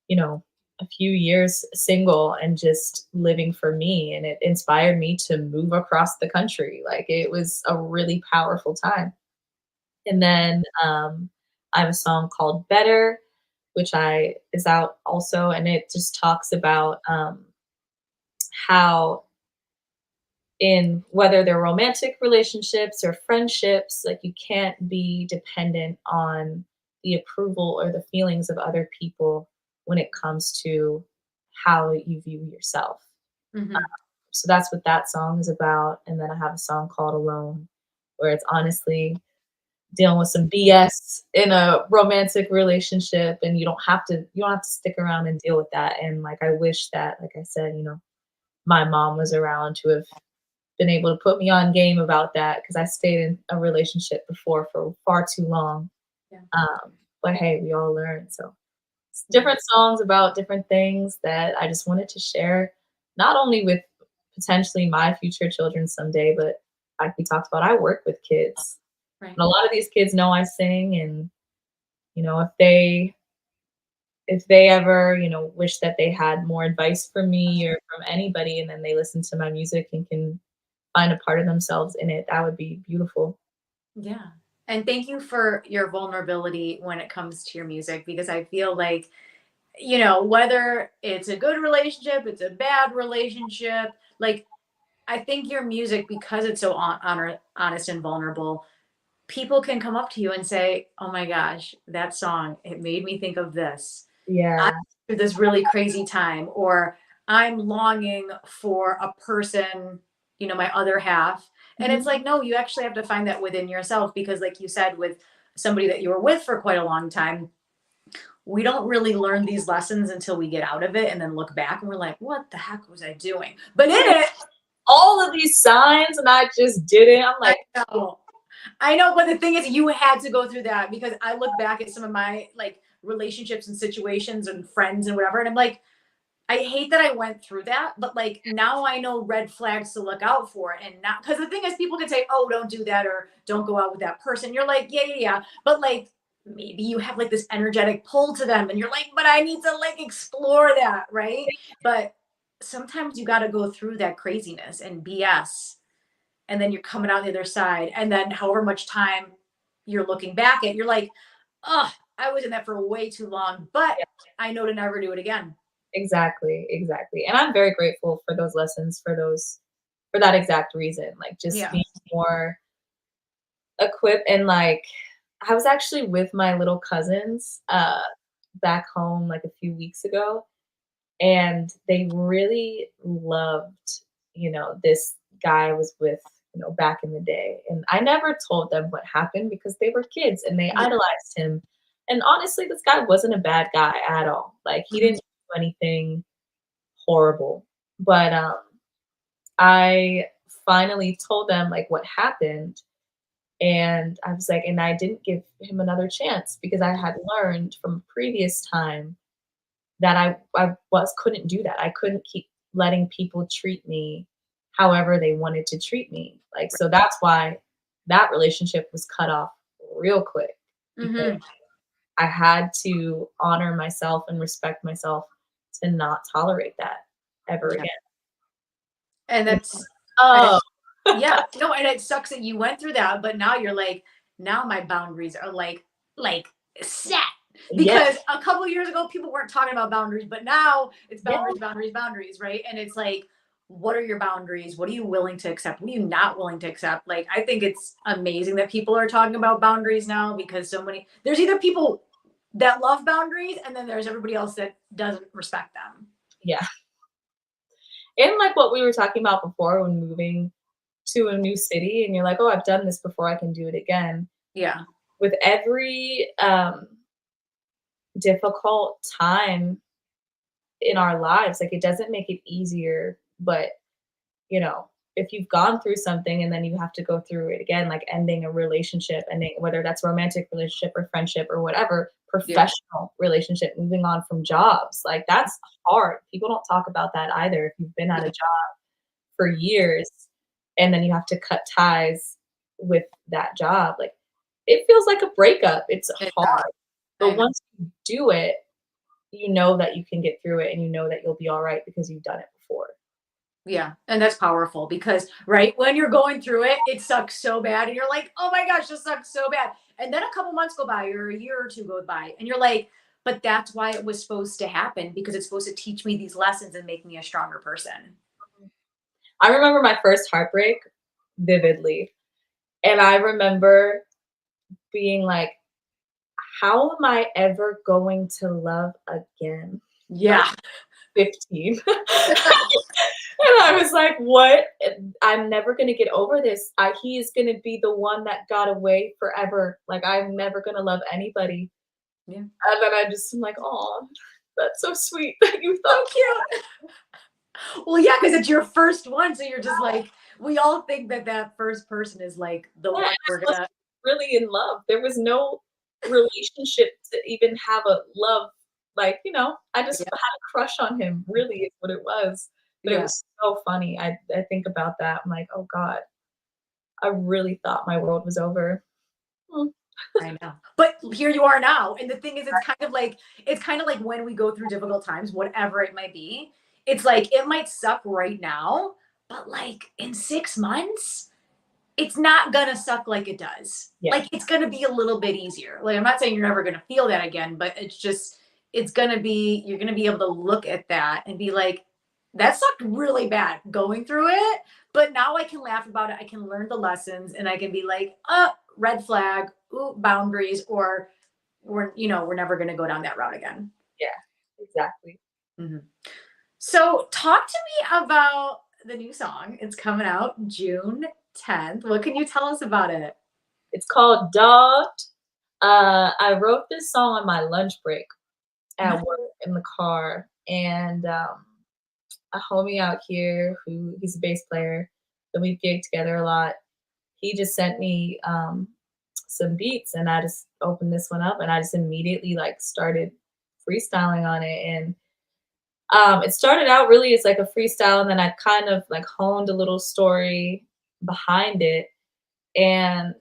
you know, a few years single and just living for me, and it inspired me to move across the country. Like, it was a really powerful time. And then I have a song called Better, which I is out also, and it just talks about how in whether they're romantic relationships or friendships, like you can't be dependent on the approval or the feelings of other people when it comes to how you view yourself. Mhm. So that's what that song is about. And then I have a song called Alone, where it's honestly dealing with some BS in a romantic relationship, and you don't have to stick around and deal with that. And like, I wish that, like I said, my mom was around to have been able to put me on game about that, because I stayed in a relationship before for far too long. Yeah. But hey, we all learn. So it's Yeah. different songs about different things that I just wanted to share, not only with potentially my future children someday, but like we talked about, I work with kids. Right. And a lot of these kids know I sing, and if they ever, wish that they had more advice from me or from anybody, and then they listen to my music and can find a part of themselves in it, that would be beautiful. Yeah. And thank you for your vulnerability when it comes to your music, because I feel like, whether it's a good relationship, it's a bad relationship, like, I think your music, because it's so honest and vulnerable, people can come up to you and say, "Oh my gosh, that song, it made me think of this. I Yeah. through this really crazy time," or "I'm longing for a person, my other half." And Mhm. it's like, no, you actually have to find that within yourself, because like you said, with somebody that you were with for quite a long time, we don't really learn these lessons until we get out of it and then look back and we're like, "What the heck was I doing?" But in Right. it, All of these signs, and I just did it. I'm I like, know. I know, but the thing is, you had to go through that, because I look back at some of my like relationships and situations and friends and whatever, and I'm like, I hate that I went through that, but like now I know red flags to look out for, and not because the thing is, people can say, "Oh, don't do that," or "Don't go out with that person." You're like, "Yeah, yeah, yeah," but like maybe you have like this energetic pull to them, and you're like, "But I need to like explore that," right? But sometimes you got to go through that craziness and BS, and then you're coming out the other side, and then however much time you're looking back at, you're like, "Oh, I was in that for way too long, but yeah, I know to never do it again." exactly, exactly. And I'm very grateful for those lessons, for that exact reason, like just Yeah. being more equipped. And like, I was actually with my little cousins back home like a few weeks ago, and they really loved, this guy I was with, back in the day. And I never told them what happened because they were kids and they Yeah. idolized him. And honestly, this guy wasn't a bad guy at all. Like, he Mhm. didn't do anything horrible. But I finally told them like what happened, and I was like, and I didn't give him another chance because I had learned from a previous time that I couldn't do that. I couldn't keep letting people treat me however they wanted to treat me. Like, so that's why that relationship was cut off real quick, because Mhm. I had to honor myself and respect myself to not tolerate that ever Yeah. again. And And that's I oh, yeah, no, and it sucks that you went through that, but now you're like, now my boundaries are like set. yeah, Because a couple years ago people weren't talking about boundaries, but now it's yeah, boundaries, boundaries, boundaries, right? And it's like, what are your boundaries? What are you willing to accept? What are you not willing to accept? Like, I think it's amazing that people are talking about boundaries now, because so many there's either people that love boundaries, and then there's everybody else that doesn't respect them. yeah. And like what we were talking about before, when moving to a new city and you're like, "Oh, I've done this before, I can do it again." Yeah. With every difficult time in our lives, like, it doesn't make it easier, but, you know, if you've gone through something and then you have to go through it again, like ending a relationship, ending whether that's a romantic relationship or friendship or whatever, Yeah. professional relationship, moving on from jobs, like that's hard. People don't talk about that either. If you've been at a Yeah. job for years and then you have to cut ties with that job, like it feels like a breakup. It's It does. hard. I But know. once you do it, you know that you can get through it and you know that you'll be all right because you've done it before. Yeah, and that's powerful because, right, when you're going through it, it sucks so bad, and you're like, "Oh my gosh, this sucks so bad." And then a couple months go by or a year or 2 go by, and you're like, "But that's why it was supposed to happen because it's supposed to teach me these lessons and make me a stronger person." I remember my first heartbreak vividly. And I remember being like, how am I ever going to love again? Like Yeah. 15. And I was like, what? I'm never going to get over this. He is going to be the one that got away forever. Like, I'm never going to love anybody. Yeah. And then I just am like, oh, that's so sweet that you thought. So cute. Well, yeah, because it's your first one, so you're just like we all think that that first person is, like, the Yeah, and one I we're wasn't gonna. really in love. There was no relationship to even have a love, like, I just Yeah, had a crush on him, really is what it was. But it yeah, was so funny. I think about that. I'm like, "Oh god, I really thought my world was over." Mm. I know. But here you are now, and the thing is, it's kind of like when we go through difficult times, whatever it might be, it's like, it might suck right now, but, like, in 6 months, it's not gonna suck like it does. Yeah, Like, it's gonna be a little bit easier. Like, I'm not saying you're never gonna feel that again, but it's gonna be you're gonna be able to look at that and be like, "That sucked really bad going through it, but now I can laugh about it, I can learn the lessons, and I can be like, red flag, ooh, boundaries,' or we're never gonna go down that route again." yeah, exactly. Mhm. So, talk to me about the new song. It's coming out June 10th. What can you tell us about it? It's called Dot. I wrote this song on my lunch break at No. work in the car, and, a homie out here who he's a bass player, and we've gigged together a lot. He just sent me some beats, and I just opened this one up, and I just immediately like started freestyling on it. And it started out really as like a freestyle, and then I kind of like honed a little story behind it. And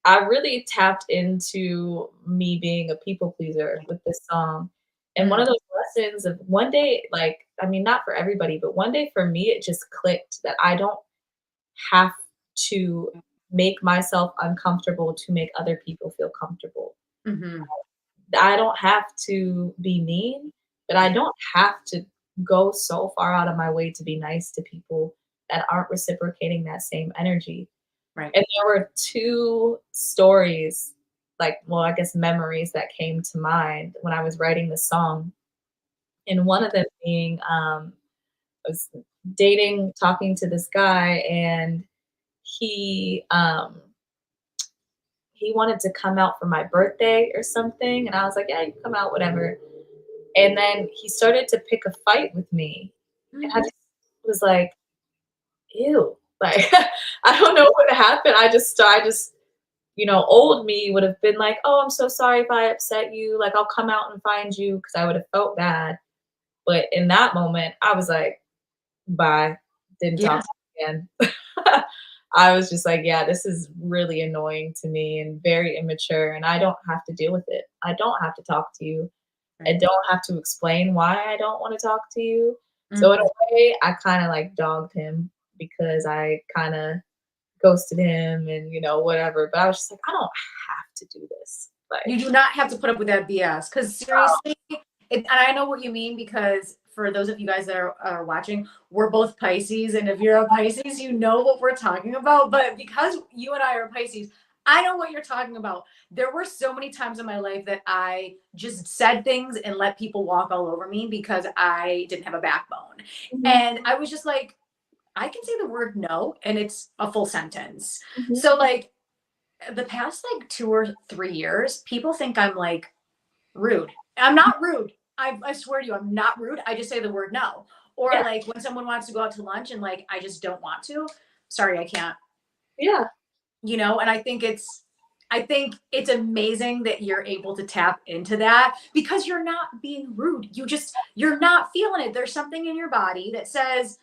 I really tapped into me being a people pleaser with this song. And one Mm, of those lessons of one day, like, I mean, not for everybody, but one day for me, it just clicked that I don't have to make myself uncomfortable to make other people feel comfortable. mhm. I don't have to be mean, but I Yeah, don't have to go so far out of my way to be nice to people that aren't reciprocating that same energy. right. And there were 2 stories, like, well, I guess memories that came to mind when I was writing the song. And one of them being, I was talking to this guy, and he, um, he wanted to come out for my birthday or something, and I was like, "Yeah, you can come out, whatever." And then he started to pick a fight with me, and I Mhm. just was like, "Ew." Like, I don't know what happened. Old me would have been like, "Oh, I'm so sorry if I upset you. Like, I'll come out and find you," because I would have felt bad. But in that moment, I was like, "Bye." Didn't talk Yeah, to him again. I was just like, "Yeah, this is really annoying to me and very immature, and I don't have to deal with it. I don't have to talk to you. I right. don't have to explain why I don't wanna talk to you." So in a Mhm. way, I kinda, like, dogged him because I kinda ghosted him and, whatever, but I was just like, "I don't have to do this." You Like, do not have to put up with that BS, because seriously, and I know what you mean, because for those of you guys that are watching, we're both Pisces, and if you're a Pisces, you know what we're talking about. But because you and I are Pisces, I know what you're talking about. There were so many times in my life that I just said things and let people walk all over me because I didn't have a backbone. mhm, And I was just like, I can say the word no, and it's a full sentence. mhm, So, like, the past, like, 2 or 3 years, people think I'm, like, rude. I'm not rude. I swear to you, I'm not rude. I just say the word no. Or Yeah. like when someone wants to go out to lunch and like I just don't want to, sorry, I can't. Yeah. And I think it's amazing that you're able to tap into that because you're not being rude. You're not feeling it. There's something in your body that says,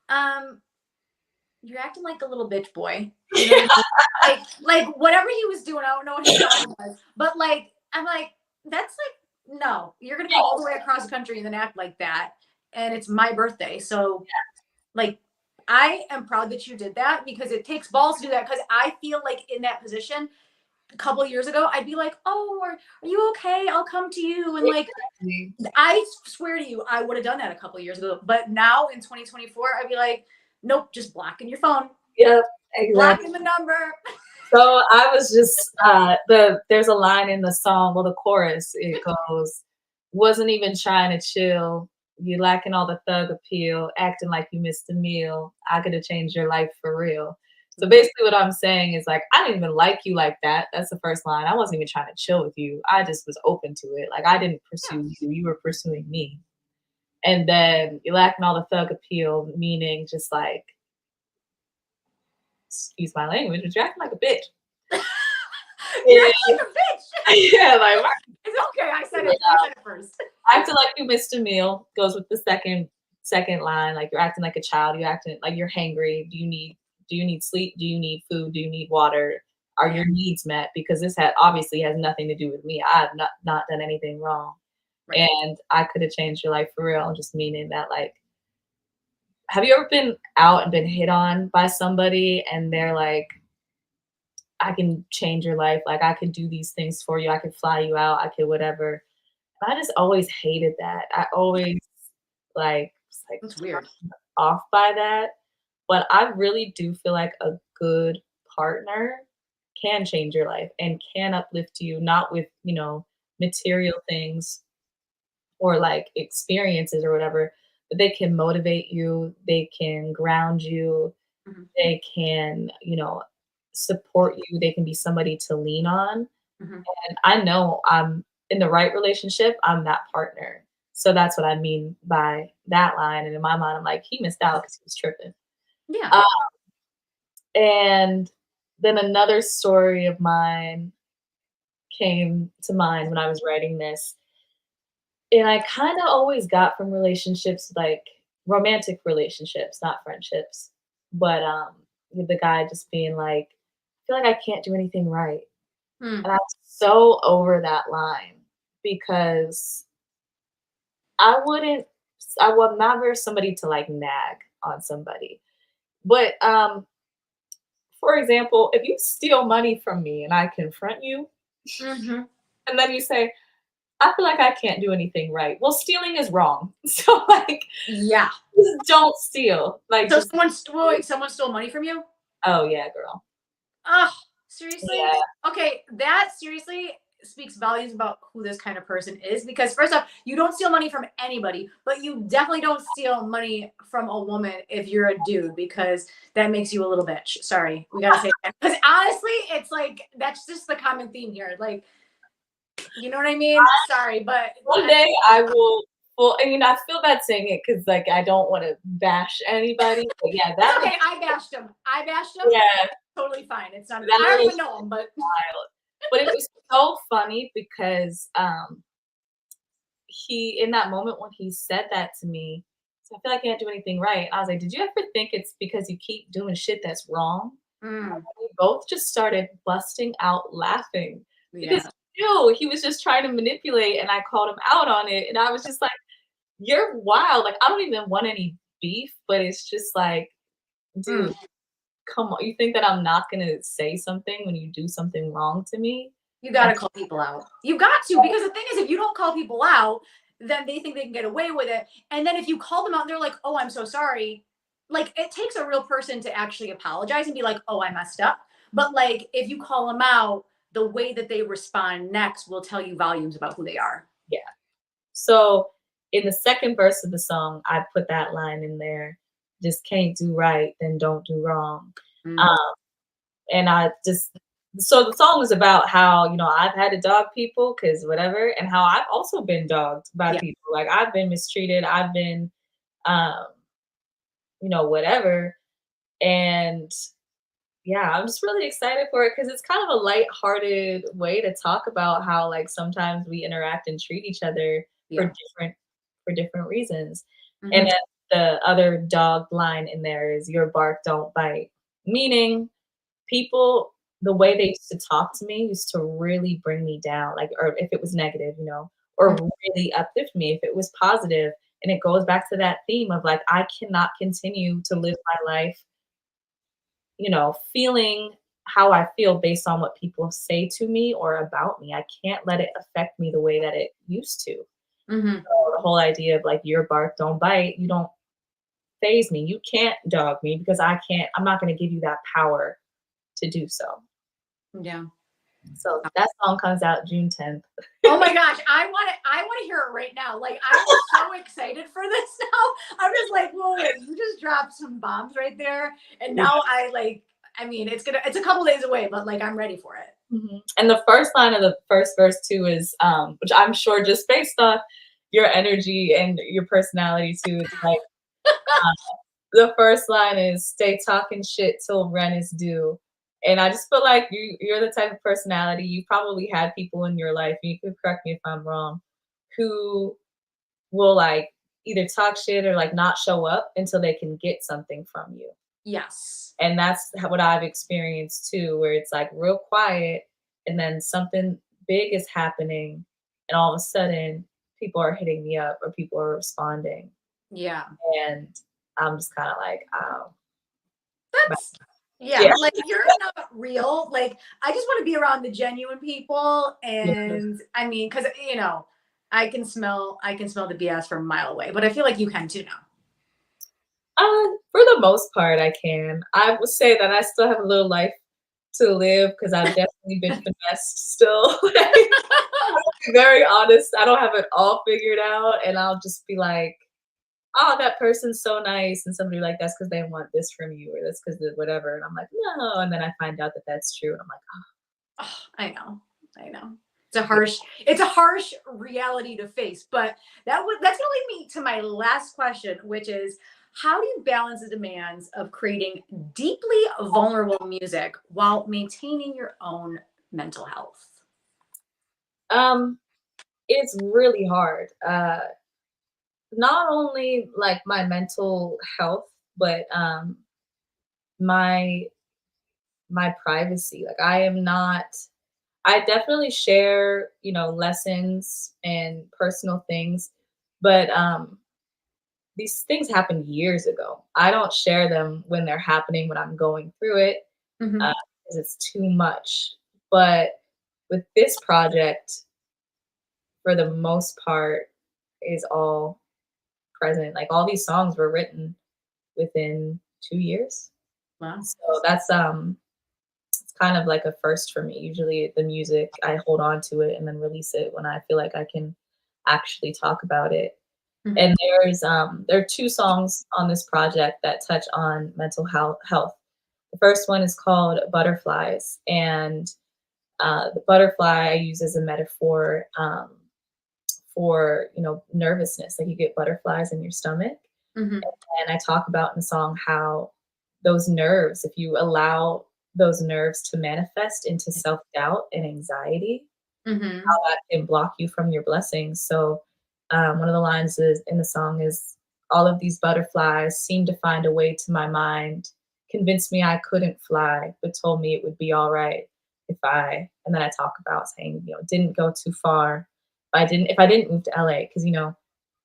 um, you're acting like a little bitch boy. You know what I mean? Like whatever he was doing, I don't know what his problem was, but like I'm like, that's like, no, you're gonna come all the way across the country and then act like that. And it's my birthday. So like I am proud that you did that because it takes balls to do that. Because I feel like in that position a couple of years ago, I'd be like, "Oh, are you okay? I'll come to you." And like, Exactly. I swear to you, I would have done that a couple of years ago. But now in 2024, I'd be like, "Nope, just blocking your phone, Yep, exactly. blocking the number." So I was just there's a line in the song, well, the chorus, it goes, "Wasn't even trying to chill. You lacking all the thug appeal, acting like you missed a meal. I could have changed your life for real." So basically what I'm saying is like, I didn't even like you like that. That's the first line. I wasn't even trying to chill with you. I just was open to it. Like I didn't Yeah. pursue you. You were pursuing me. And then you lacking all the thug appeal, meaning just like, excuse my language, but you're acting like a bitch. You're Yeah. like a bitch. Yeah, like It's okay. I said it. I said it first. I feel like you missed a meal goes with the second line, like you're acting like a child, you're acting like you're hangry. Do you need sleep? Do you need food? Do you need water? Are Yeah. your needs met? Because this obviously has nothing to do with me. I have not done anything wrong. Right. And I could have changed your life for real. Just meaning that like, have you ever been out and been hit on by somebody and they're like, I can change your life, like I could do these things for you, I could fly you out, I could whatever. I just always hated that. I always was like That's weird. off by that. But I really do feel like a good partner can change your life and can uplift you, not with, material things or like experiences or whatever, but they can motivate you, they can ground you, Mhm. they can, support you, they can be somebody to lean on. Mhm. And I know I'm in the right relationship, I'm that partner. So that's what I mean by that line. And in my mind, I'm like, he missed out because he was tripping. Yeah. Uh, and then another story of mine came to mind when I was writing this. And I kind of always got from relationships, like romantic relationships, not friendships, but with the guy just being like, I feel like I can't do anything right. Hmm. And I was so over that line because I wouldn't I was never somebody to, like, nag on somebody. But, for example, if you steal money from me and I confront you, Mhm. and then you say, "I feel like I can't do anything right." Well, stealing is wrong. So, like, Yeah. just don't steal. Like, So just someone stole money from you? oh, yeah, girl. Oh, seriously? Yeah, Okay, that seriously speaks volumes about who this kind of person is because first off, you don't steal money from anybody, but you definitely don't steal money from a woman if you're a dude because that makes you a little bitch. Sorry, we gotta say that. Because honestly, it's like that's just the common theme here. Like, you know what I mean? Sorry, but one day I will well, I mean, I feel bad saying it because, like, I don't wanna bash anybody, but yeah, it's that okay. I bashed him. I bashed him. yeah, Totally fine. It's not. that I don't even relationship know him, but wild. But it was so funny because, he in that moment when he said that to me, so I feel like I can't do anything right. I was like, "Did you ever think it's because you keep doing shit that's wrong?" mm, We both just started busting out laughing because yeah. he knew he was just trying to manipulate, and I called him out on it, and I was just like, "You're wild." Like, I don't even want any beef, but it's just like, Mm. dude, come on. You think that I'm not gonna say something when you do something wrong to me? You got to call people out. You got to because the thing is, if you don't call people out, then they think they can get away with it. And then if you call them out, and they're like, "Oh, I'm so sorry." Like it takes a real person to actually apologize and be like, "Oh, I messed up." But like if you call them out, the way that they respond next will tell you volumes about who they are. Yeah. So in the second verse of the song, I put that line in there. Just can't do right, then don't do wrong. Mm. Um, and I just so the song was about how I've had to dog people because whatever, and how I've also been dogged by Yeah. people. Like I've been mistreated. I've been um, whatever. And yeah, I'm just really excited for it because it's kind of a lighthearted way to talk about how like sometimes we interact and treat each other for Yeah. different reasons. And Hmm. then the other dog line in there is your bark don't bite, meaning people the way they used to talk to me used to really bring me down, like, or if it was negative, or really uplift me if it was positive. And it goes back to that theme of like I cannot continue to live my life feeling how I feel based on what people say to me or about me. I can't let it affect me the way that it used to. Hmm. So the whole idea of like your bark don't bite, you don't phase me. You can't dog me because I'm not going to give you that power to do so. Yeah. So that song comes out June 10th. Oh my gosh, I want to hear it right now. Like I'm so excited for this now. I'm just like, whoa, wait, you just dropped some bombs right there. And Yeah. now I mean, it's a couple days away, but like I'm ready for it. Mhm. And the first line of the first verse too is, which I'm sure just based off your energy and your personality too, it's like, the first line is "Stay talking shit till rent is due," and I just feel like you're the type of personality you probably had people in your life, and you could correct me if I'm wrong, who will, like, either talk shit or, like, not show up until they can get something from you, Yes. and that's what I've experienced too, where it's, like, real quiet, and then something big is happening, and all of a sudden, people are hitting me up or people are responding, Yeah. and I'm just kinda like, "Oh." That's yeah, Yeah. like you're not real. Like I just want to be around the genuine people. Yeah. And I mean, because I can smell the BS from a mile away, but I feel like you can too now. For the most part, I can. I would say that I still have a little life to live because I've definitely been finessed still. Like, to be very honest, I don't have it all figured out, and I'll just be like, "Oh, that person's so nice," and somebody like, "That's because they want this from you, or that's because of whatever," and I'm like, "No," and then I find out that that's true, and I'm like, Oh, I know. I know. It's a harsh reality to face, but that's gonna lead me to my last question, which is how do you balance the demands of creating deeply vulnerable music while maintaining your own mental health? "Oh." It's really hard. Not only, like, my mental health, but, my my privacy. Like, I definitely share, lessons and personal things, but these things happened years ago. I don't share them when they're happening when I'm going through it Hmm. because it's too much. But with this project, for the most part, is all present. Like all these songs were written within 2 years. Wow. So it's kind of like a first for me. Usually the music, I hold on to it and then release it when I feel like I can actually talk about it. Hmm. And there are two songs on this project that touch on mental health. The first one is called Butterflies, and the butterfly I use as a metaphor for nervousness. Like you get butterflies in your stomach, Hmm. and I talk about in the song how those nerves, if you allow those nerves to manifest into self doubt and anxiety, Hmm. how that can block you from your blessings. So, one of the lines is in the song is, "All of these butterflies seem to find a way to my mind, convinced me I couldn't fly, but told me it would be all right if I," and then I talk about saying, didn't go too far. If I didn't move to LA, because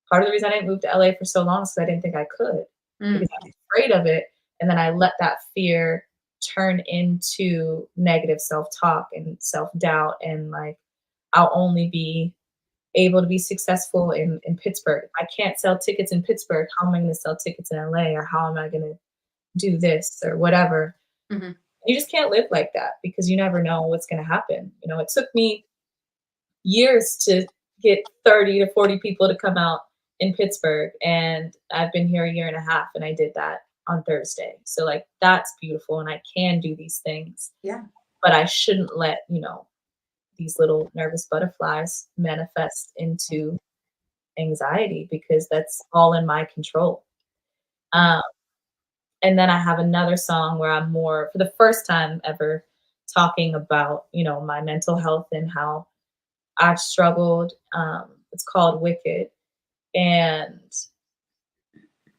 part of the reason I didn't move to LA for so long is because I didn't think I could, because I was afraid of it, and then I let that fear turn into negative self-talk and self-doubt, and, like, I'll only be able to be successful in Pittsburgh. If I can't sell tickets in Pittsburgh, how am I gonna sell tickets in LA, or how am I gonna do this or whatever? Hmm. You just can't live like that because you never know what's gonna happen. It took me years to get 30 to 40 people to come out in Pittsburgh, and I've been here a year and a half, and I did that on Thursday. So, like, that's beautiful, and I can do these things, Yeah. but I shouldn't let, these little nervous butterflies manifest into anxiety because that's all in my control. Um, and then I have another song where I'm more, for the first time ever, talking about, my mental health and how I've struggled. It's called Wicked. And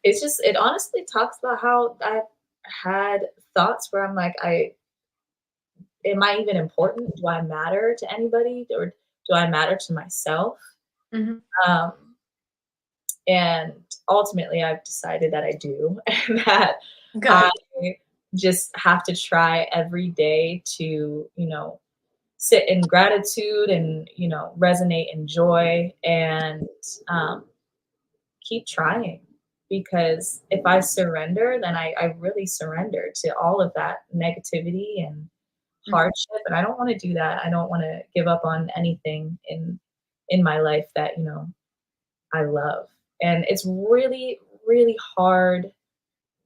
it honestly talks about how I've had thoughts where I'm like, am I even important? Do I matter to anybody, or do I matter to myself? Mhm. Um, and ultimately, I've decided that I do, and that I Good. just have to try every day to, sit in gratitude and, resonate in joy, and um, keep trying. Because if I surrender, then I really surrender to all of that negativity and Mhm. hardship, and I don't wanna do that. I don't wanna give up on anything in my life that, I love. And it's really, really hard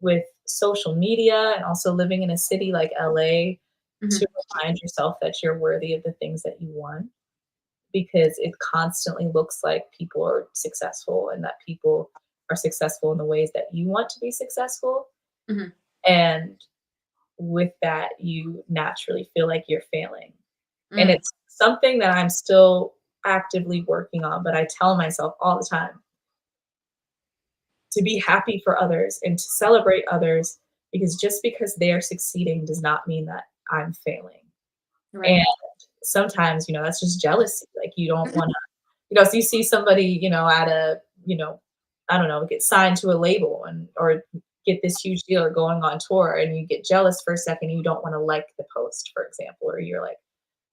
with social media and also living in a city like LA to Mhm. remind yourself that you're worthy of the things that you want, because it constantly looks like people are successful and that people are successful in the ways that you want to be successful. Mhm. And with that, you naturally feel like you're failing. And Mm. it's something that I'm still actively working on, but I tell myself all the time to be happy for others and to celebrate others, because just because they are succeeding does not mean that I'm failing. And Right. sometimes, that's just jealousy. Like you don't Mhm. want to, so you see somebody, at a, I don't know, get signed to a label and or get this huge deal or going on tour, and you get jealous for a second, you don't want to like the post, for example, or you're like,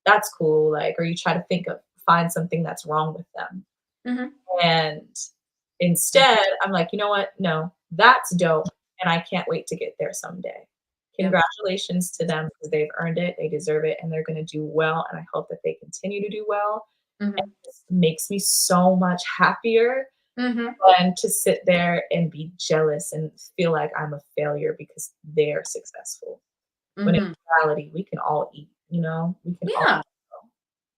that's cool, like, or you try to find something that's wrong with them. Mhm. And instead, I'm like, you know what? No, that's dope. And I can't wait to get there someday. Yep. Congratulations to them because they've earned it, they deserve it, and they're going to do well. And I hope that they continue to do well. And Mhm. this makes me so much happier Mhm. than to sit there and be jealous and feel like I'm a failure because they're successful. When in Mhm. reality, we can all eat, we can all. Yeah.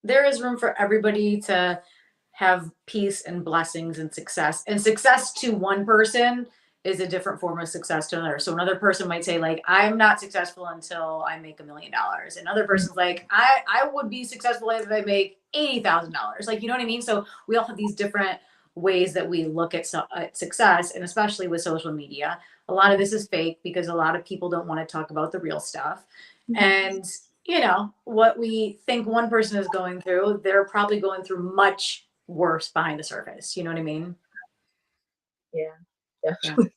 There is room for everybody to have peace and blessings and success. And success to one person is a different form of success to another. So another person might say, like, I'm not successful until I make $1 million. Another person's like, I would be successful if I make $80,000. Like, you know what I mean? So we all have these different ways that we look at success, and especially with social media. A lot of this is fake because a lot of people don't want to talk about the real stuff. Mhm. And what we think one person is going through, they're probably going through much worse behind the surface. You know what I mean? Yeah, Yeah. definitely.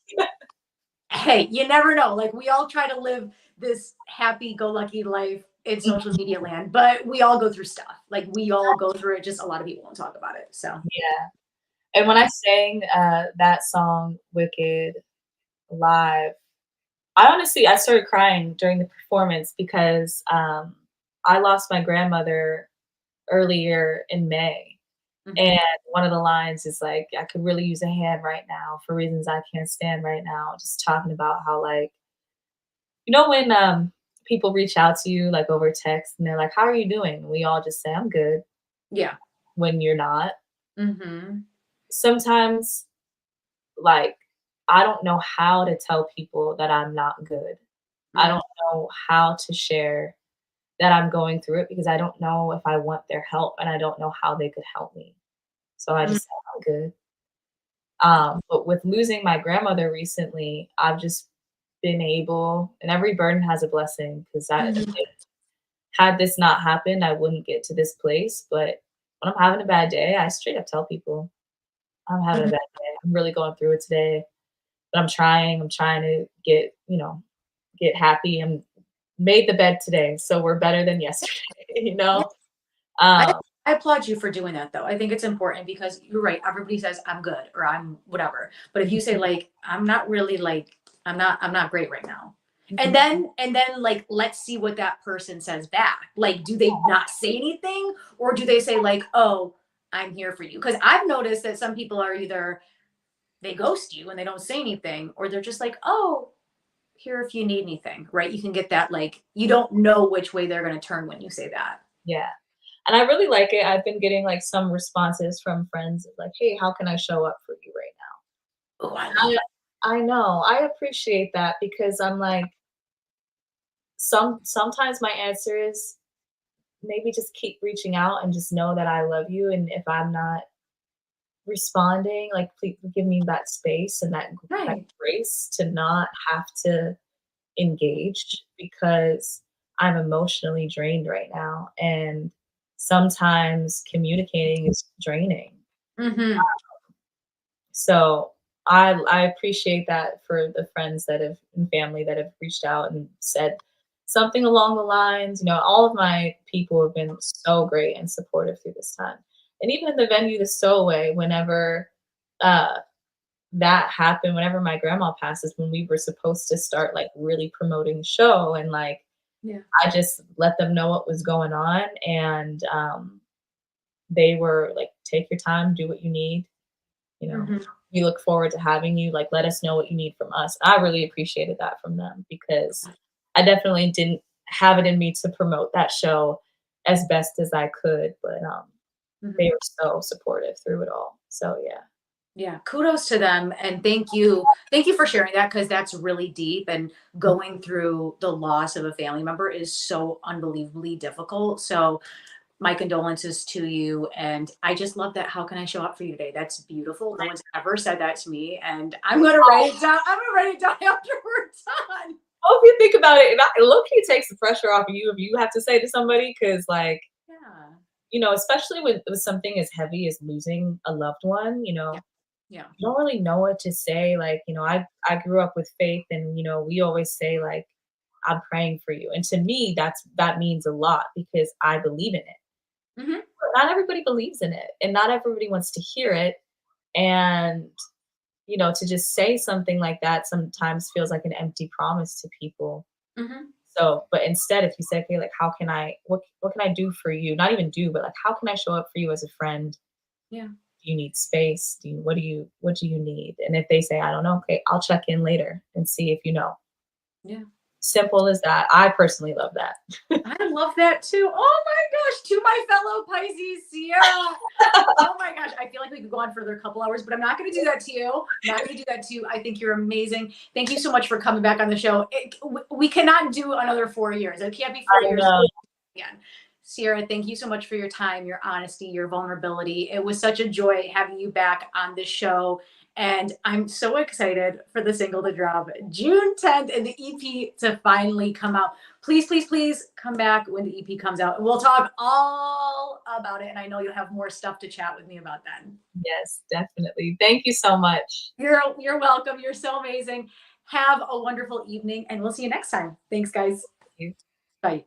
Hey, you never know. Like, we all try to live this happy go lucky life in social media land, but we all go through stuff. Like, we all go through it. Just a lot of people won't talk about it. So, Yeah. And when I sang, that song, Wicked, live, I started crying during the performance because, I lost my grandmother earlier in May, mhm. and one of the lines is like, "I could really use a hand right now for reasons I can't stand right now," just talking about how, like, when, people reach out to you, like, over text, and they're like, "How are you doing?" We all just say, "I'm good," Yeah. when you're not. Hmm. Sometimes, like, I don't know how to tell people that I'm not good. I Hmm. don't know how to share that I'm going through it because I don't know if I want their help and I don't know how they could help me. So I Hmm. just say, "I'm good." But with losing my grandmother recently, I've just been able, and every burden has a blessing, because Hmm. had this not happened, I wouldn't get to this place. But when I'm having a bad day, I straight up tell people, "I'm having a bad day. I'm really going through it today, but I'm trying. I'm trying to get happy. I'm made the bed today, so we're better than yesterday." You Yeah. know? I, Um, I applaud you for doing that, though. I think it's important because you're right. Everybody says I'm good or I'm whatever. But if you say, like, I'm not really, like, I'm not great right now. And mhm. then like, let's see what that person says back. Like, do they not say anything, or do they say, like, oh, I'm here for you? Because I've noticed that some people are either they ghost you and they don't say anything, or they're just like, oh, here if you need anything, right? You can get that, like, you don't know which way they're going to turn when you say that. Yeah. And I really like it. I've been getting, like, some responses from friends like, "Hey, how can I show up for you right Oh, I now?" love that. I know. I appreciate that because I'm like, sometimes my answer is maybe just keep reaching out and just know that I love you. And if I'm not responding, like please give me that space and that Right. grace to not have to engage because I'm emotionally drained right now. And sometimes communicating is draining. Mm-hmm. So I appreciate that for the friends that have and family that have reached out and said something along the lines, all of my people have been so great and supportive through this time. And even in the venue, the stowaway, whenever uh that happened, whenever my grandma passes, when we were supposed to start like really promoting the show and like Yeah. I just let them know what was going on and they were like, take your time, do what you need you know, Mm-hmm. we look forward to having you. Like, let us know what you need from us. I really appreciated that from them because I definitely didn't have it in me to promote that show as best as I could, but they Mm-hmm. were so supportive through it all. So yeah. Yeah, kudos to them and thank you. Thank you for sharing that because that's really deep and going through the loss of a family member is so unbelievably difficult. So my condolences to you and I just love that how can I show up for you today? That's beautiful. No one's ever said that to me and I'm going to write it down. I'm going to write it down after we're done. Well, if you think about it, it low key takes the pressure off of you if you have to say to somebody, because like, Yeah. especially with something as heavy as losing a loved one, Yeah. Yeah. you don't really know what to say. Like, I grew up with faith and, we always say like, I'm praying for you. And to me, that means a lot because I believe in it. Mhm. But not everybody believes in it and not everybody wants to hear it. And, to just say something like that sometimes feels like an empty promise to people. Mhm. So, but instead, if you say, okay, like, what can I do for you? Not even do, but like, how can I show up for you as a friend? Yeah. Do you need space? What do you need? And if they say, I don't know, okay, I'll check in later and see if you know. Yeah. Simple as that. I personally love that. I love that too. Oh my gosh, to my fellow Pisces, Sierra. Oh my gosh, I feel like we could go on for another couple hours, but I'm not going to do that to you. I'm not going to do that to you. I think you're amazing. Thank you so much for coming back on the show. We cannot do another 4 years. It can't be 4 years I know. again. Sierra, thank you so much for your time, your honesty, your vulnerability. It was such a joy having you back on the show. And I'm so excited for the single to drop June 10th and the EP to finally come out. Please, please, please come back when the EP comes out and we'll talk all about it. And I know you'll have more stuff to chat with me about then. Yes, definitely. Thank you so much. You're welcome. You're so amazing. Have a wonderful evening and we'll see you next time. Thanks, guys. Bye.